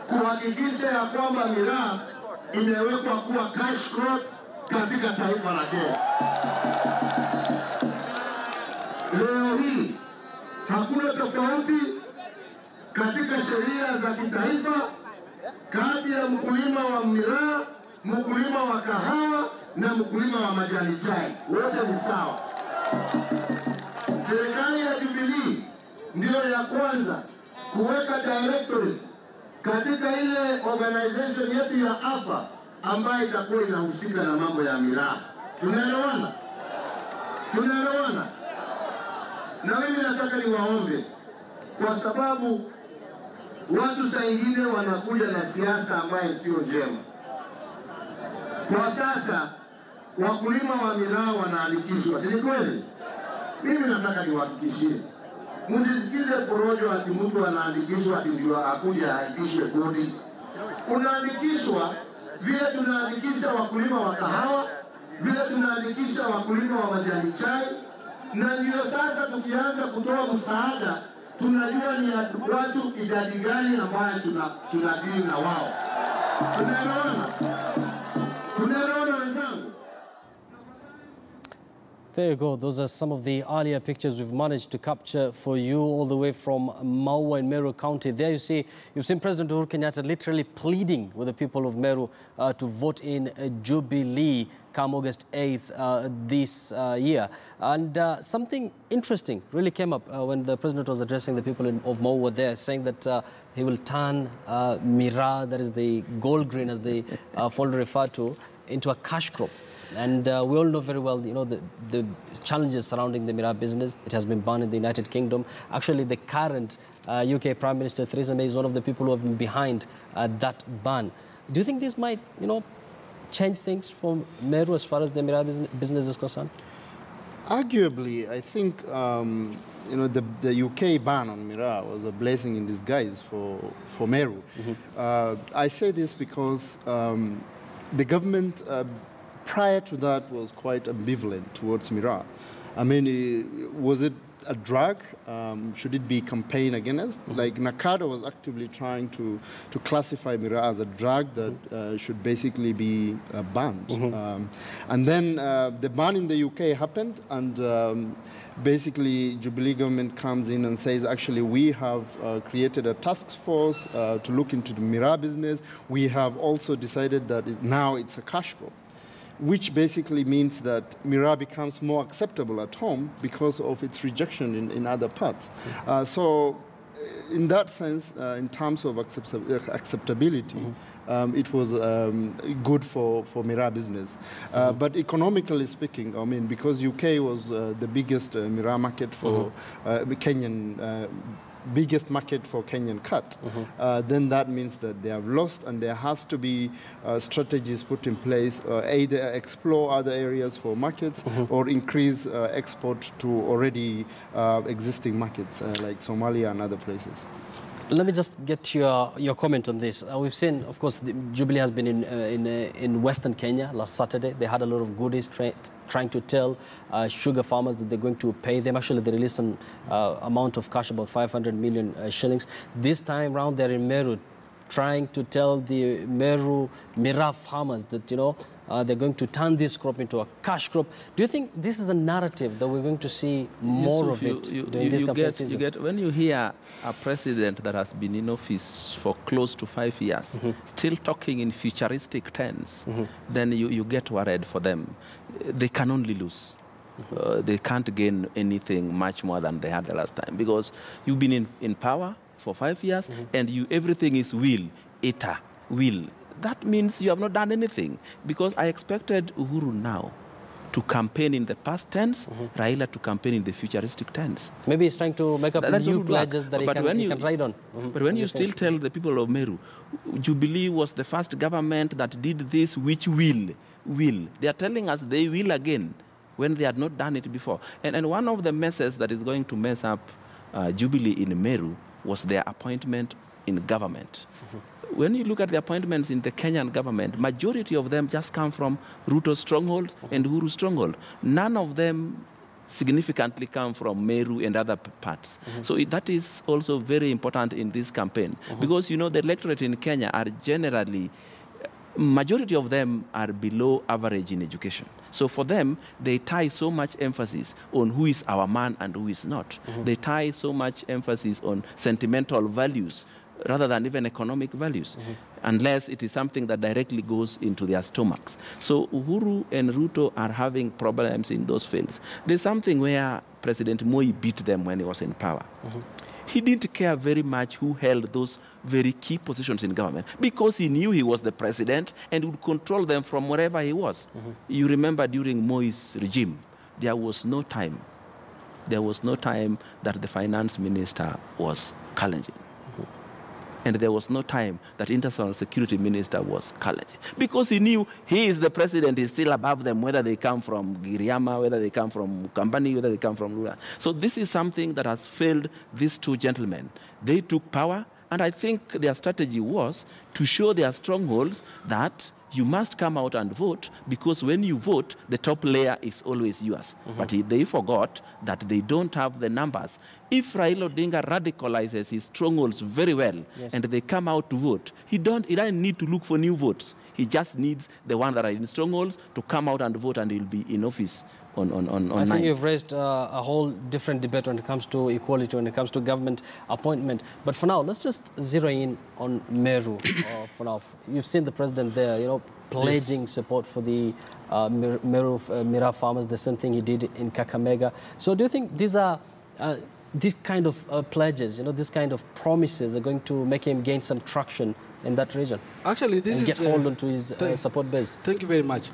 kuhakikisha ya kwamba miraa imewekwa kuwa cash crop katika taifa la Kenya. Leo hii hakuna tofauti katika sheria za kitaifa kati ya mkulima wa miraa, mkulima wa kahawa na mkulima wa majani chai. Wote ni sawa. Serikali ya Jubilee ndio ya kwanza kuweka directorate katika ile organization yetu ya AFA ambayo itakuwa inahusika na mambo ya miraa. Tunaelewana? Na mimi nataka niwaombe, kwa sababu watu saa ingine wanakuja na siasa ambayo sio njema. Kwa sasa wakulima wa miraa wanaandikishwa, si kweli? Mimi nataka niwahakikishie, msisikize porojo ati mtu anaandikishwa ati ndio akuja aitishwe kodi. Unaandikishwa vile tunaandikisha wakulima wa kahawa, vile tunaandikisha wakulima wa majani chai, na ndio sasa tukianza kutoa msaada tunajua ni watu idadi gani ambayo tunadili na wao. Tunaelewana wenzangu? There you go. Those are some of the earlier pictures we've managed to capture for you all the way from Maua in Meru County. There you see, you've seen President Uhuru Kenyatta literally pleading with the people of Meru to vote in Jubilee come August 8th this year. And something interesting really came up when the President was addressing the people of Maua there, saying that he will turn miraa, that is the gold green as they fondly refer to, into a cash crop. And we all know very well, you know, the challenges surrounding the Meru business. It has been banned in the United Kingdom. Actually, the current UK Prime Minister Theresa May is one of the people who have been behind that ban. Do you think this might, you know, change things for Meru as far as the Meru business is concerned? Arguably, I think you know, the UK ban on Meru was a blessing in disguise for Meru. I say this because the government prior to that was quite ambivalent towards Meru. I mean, was it a drug? Should it be campaigned against? Like Nakada was actively trying to classify Meru as a drug that should basically be banned. And then the ban in the UK happened, and basically Jubilee government comes in and says, actually, we have created a task force to look into the Meru business. We have also decided that now it's a cash crop, which basically means that Meru becomes more acceptable at home because of its rejection in other parts. So in that sense, in terms of acceptability, it was good for Meru business. But economically speaking, I mean, because UK was the biggest Meru market for Kenyan, biggest market for Kenyan cut, then that means that they have lost, and there has to be strategies put in place, either explore other areas for markets or increase export to already existing markets like Somalia and other places. Let me just get your comment on this. We've seen, of course, the Jubilee has been in Western Kenya last Saturday. They had a lot of goodies trying to tell sugar farmers that they're going to pay them. Actually, they released an amount of cash, about 500 million shillings. This time round, they're in Meru, trying to tell the Meru farmers that, you know, they're going to turn this crop into a cash crop. Do you think this is a narrative that we're going to see more of it during this campaign season? When you hear a president that has been in office for close to 5 years still talking in futuristic terms, then you get worried for them. They can only lose. They can't gain anything much more than they had the last time, because you've been in power for 5 years and everything is will. That means you have not done anything, because I expected Uhuru now to campaign in the past tense, Raila to campaign in the futuristic tense. Maybe he's trying to make up new pledges that he can ride on. But when you still tell the people of Meru, Jubilee was the first government that did this, which will. They are telling us they will again when they had not done it before. And one of the messes that is going to mess up Jubilee in Meru was their appointment in government. When you look at the appointments in the Kenyan government, majority of them just come from Ruto's stronghold and Uhuru's stronghold. None of them significantly come from Meru and other parts. So that is also very important in this campaign, because, you know, the electorate in Kenya are generally, majority of them are below average in education. So for them, they tie so much emphasis on who is our man and who is not. They tie so much emphasis on sentimental values rather than even economic values, unless it is something that directly goes into their stomachs. So Uhuru and Ruto are having problems in those fields. There's something where President Moi beat them when he was in power. He didn't care very much who held those very key positions in government, because he knew he was the president and would control them from wherever he was. You remember during Moi's regime, there was no time that the finance minister was challenging. And there was no time that international security minister was challenging, because he knew he is the president, he's still above them, whether they come from Giriama, whether they come from Kambani, whether they come from Lula. So this is something that has failed these two gentlemen. They took power, and I think their strategy was to show their strongholds that you must come out and vote, because when you vote, the top layer is always yours. But they forgot that they don't have the numbers. If Raila Odinga radicalizes his strongholds very well, and they come out to vote, he doesn't need to look for new votes. He just needs the ones that are in strongholds to come out and vote, and he'll be in office on I think you've raised a whole different debate when it comes to equality, when it comes to government appointment. But for now, let's just zero in on Meru for now. You've seen the president there, you know, pledging support for the Meru farmers, the same thing he did in Kakamega. So do you think these are these kind of pledges, you know, this kind of promises are going to make him gain some traction in that region? Actually, this and is... get hold on to his support base? Thank you very much.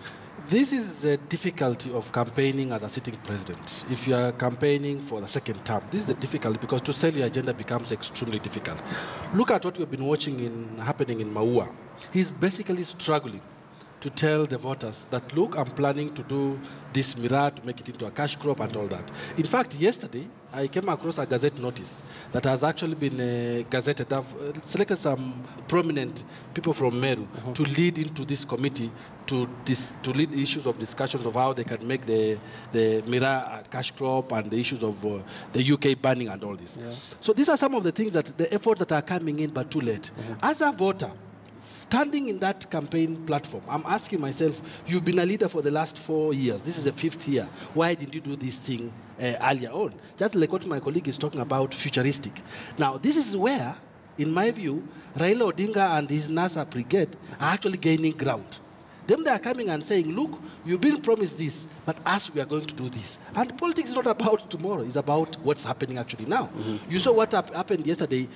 This is the difficulty of campaigning as a sitting president. If you are campaigning for the second term, this is the difficulty because to sell your agenda becomes extremely difficult. Look at what we've been watching happening in Maua. He's basically struggling to tell the voters that, look, I'm planning to do this Mira to make it into a cash crop and all that. In fact, yesterday, I came across a Gazette notice that has actually been gazetted. I've selected some prominent people from Meru to lead into this committee to lead issues of discussions of how they can make the Mira a cash crop and the issues of the UK banning and all this. Yeah. So these are some of the things that the efforts that are coming in but too late. As a voter, standing in that campaign platform, I'm asking myself, you've been a leader for the last 4 years. This is the 5th year. Why didn't you do this thing earlier on? Just like what my colleague is talking about, futuristic. Now, this is where, in my view, Raila Odinga and his NASA brigade are actually gaining ground. Them, they are coming and saying, look, you've been promised this, but us, we are going to do this. And politics is not about tomorrow. It's about what's happening actually now. You saw what happened yesterday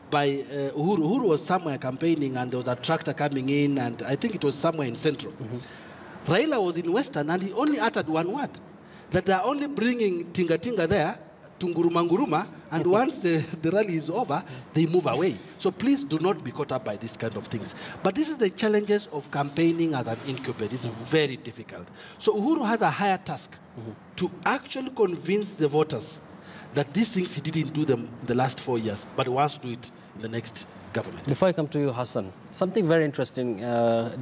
by Uhuru. Uhuru was somewhere campaigning and there was a tractor coming in and I think it was somewhere in Central. Raila was in Western and he only uttered one word, that they are only bringing Tinga Tinga there, Tunguruma, and once the rally is over, they move away. So please do not be caught up by these kind of things. But this is the challenges of campaigning as an incubator. It's very difficult. So Uhuru has a higher task to actually convince the voters that these things he didn't do them in the last 4 years, but he wants to do it in the next government. Before I come to you, Hassan, something very interesting.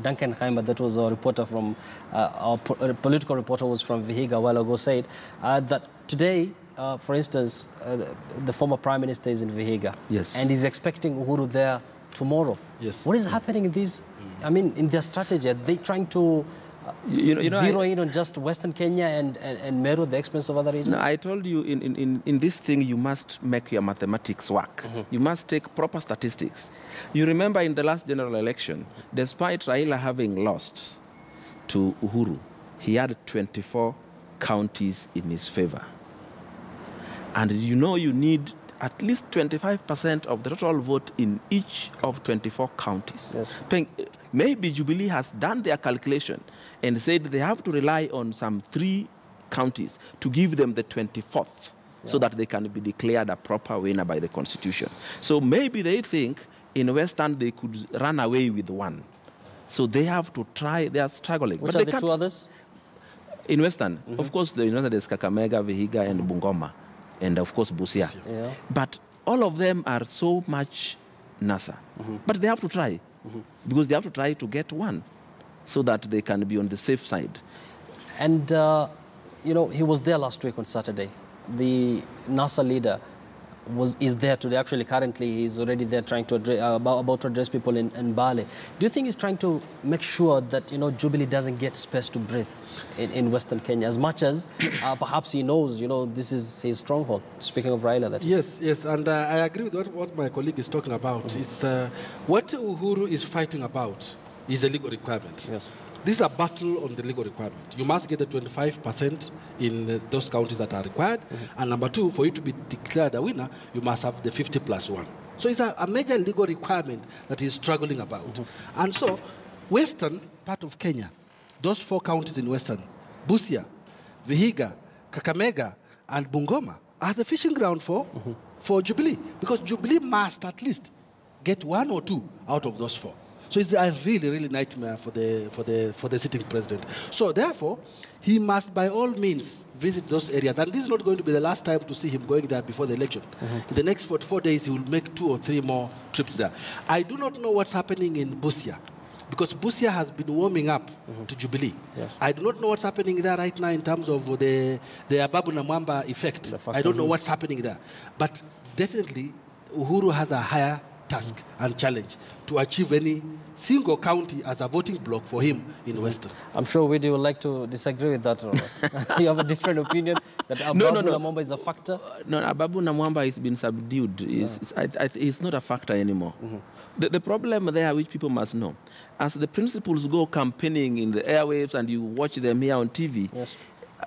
Duncan Heimer, that was a reporter from, our political reporter was from Vihiga a while ago, said that today, for instance, the former Prime Minister is in Vihiga. Yes. And he's expecting Uhuru there tomorrow. Yes. What is happening in these, I mean, in their strategy? Are they trying to zero in on just Western Kenya and Meru at the expense of other regions? No, I told you in this thing you must make your mathematics work. You must take proper statistics. You remember in the last general election, despite Raila having lost to Uhuru, he had 24 counties in his favor. And you know you need at least 25% of the total vote in each of 24 counties. Yes. Maybe Jubilee has done their calculation and said they have to rely on some 3 counties to give them the 24th so that they can be declared a proper winner by the Constitution. So maybe they think in Western they could run away with 1. So they have to try, they are struggling. Which but are the 2 others? In Western, of course, there's Kakamega, Vihiga, and Bungoma, and of course Busia. Yeah. But all of them are so much NASA. But they have to try, because they have to try to get 1 so that they can be on the safe side. And, you know, he was there last week on Saturday. The NASA leader is there today. Actually, currently, he's already there trying to address, about to address people in Bale. Do you think he's trying to make sure that, you know, Jubilee doesn't get space to breathe in Western Kenya, as much as perhaps he knows, you know, this is his stronghold? Speaking of Raila, that is. Yes, and I agree with what my colleague is talking about. It's what Uhuru is fighting about is a legal requirement. Yes. This is a battle on the legal requirement. You must get the 25% in those counties that are required. And number 2, for you to be declared a winner, you must have the 50+1. So it's a major legal requirement that he's struggling about. And so, Western part of Kenya, those 4 counties in Western, Busia, Vihiga, Kakamega, and Bungoma, are the fishing ground for Jubilee. Because Jubilee must at least get 1 or 2 out of those 4. So it's a really, really nightmare for the sitting president. So therefore, he must by all means visit those areas. And this is not going to be the last time to see him going there before the election. In the next 44 days, he will make 2 or 3 more trips there. I do not know what's happening in Busia, because Busia has been warming up to Jubilee. Yes. I do not know what's happening there right now in terms of the Ababu Namwamba effect. I don't know what's happening there. But definitely, Uhuru has a higher task and challenge to achieve any single county as a voting bloc for him in Western. I'm sure Widi would like to disagree with that. You have a different opinion that Ababu Namwamba is a factor? No, Ababu Namwamba has been subdued. It's not a factor anymore. The problem there, which people must know, as the principals go campaigning in the airwaves and you watch them here on TV,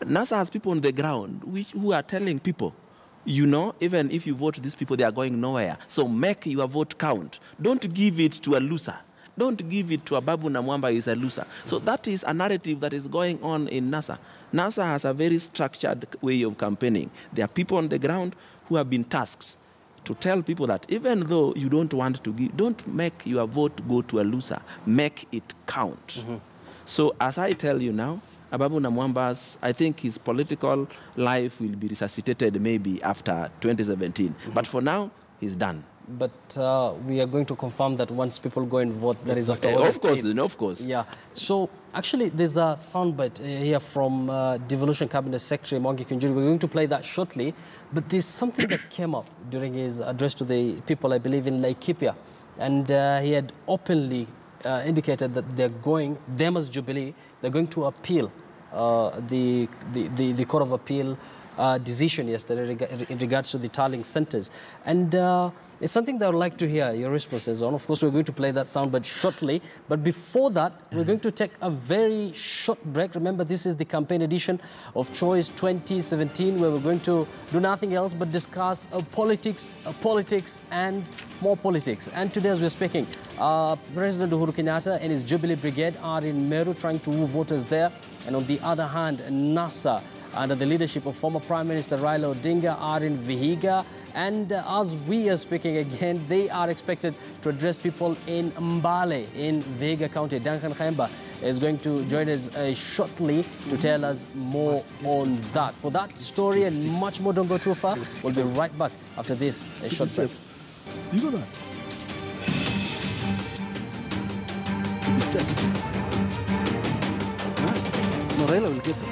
NASA has people on the ground who are telling people, you know, even if you vote these people, they are going nowhere. So make your vote count. Don't give it to a loser. Don't give it to Ababu Namwamba is a loser. So that is a narrative that is going on in NASA. NASA has a very structured way of campaigning. There are people on the ground who have been tasked to tell people that even though you don't want to give, don't make your vote go to a loser. Make it count. So as I tell you now, Ababu Namwamba's, I think his political life will be resuscitated maybe after 2017. But for now, he's done. But we are going to confirm that once people go and vote, that is after August 8th. Of course. Yeah. So actually, there's a soundbite here from Devolution Cabinet Secretary Mwangi Kinjuri. We're going to play that shortly. But there's something that came up during his address to the people, I believe, in Laikipia. And he had openly indicated that them as Jubilee, they're going to appeal the Court of Appeal decision yesterday in regards to the tallying centers. And it's something that I would like to hear your responses on. Of course, we're going to play that soundbite shortly. But before that, we're going to take a very short break. Remember, this is the campaign edition of Choice 2017, where we're going to do nothing else but discuss politics, and more politics. And today, as we're speaking, President Uhuru Kenyatta and his Jubilee Brigade are in Meru trying to woo voters there. And on the other hand, NASA, under the leadership of former Prime Minister Raila Odinga, are in Vihiga. And as we are speaking again, they are expected to address people in Mbale in Vihiga County. Duncan Khaemba is going to join us shortly to tell us more on that. For that story and much more, don't go too far. We'll be right back after this short break. You know that? No, Raila will get them.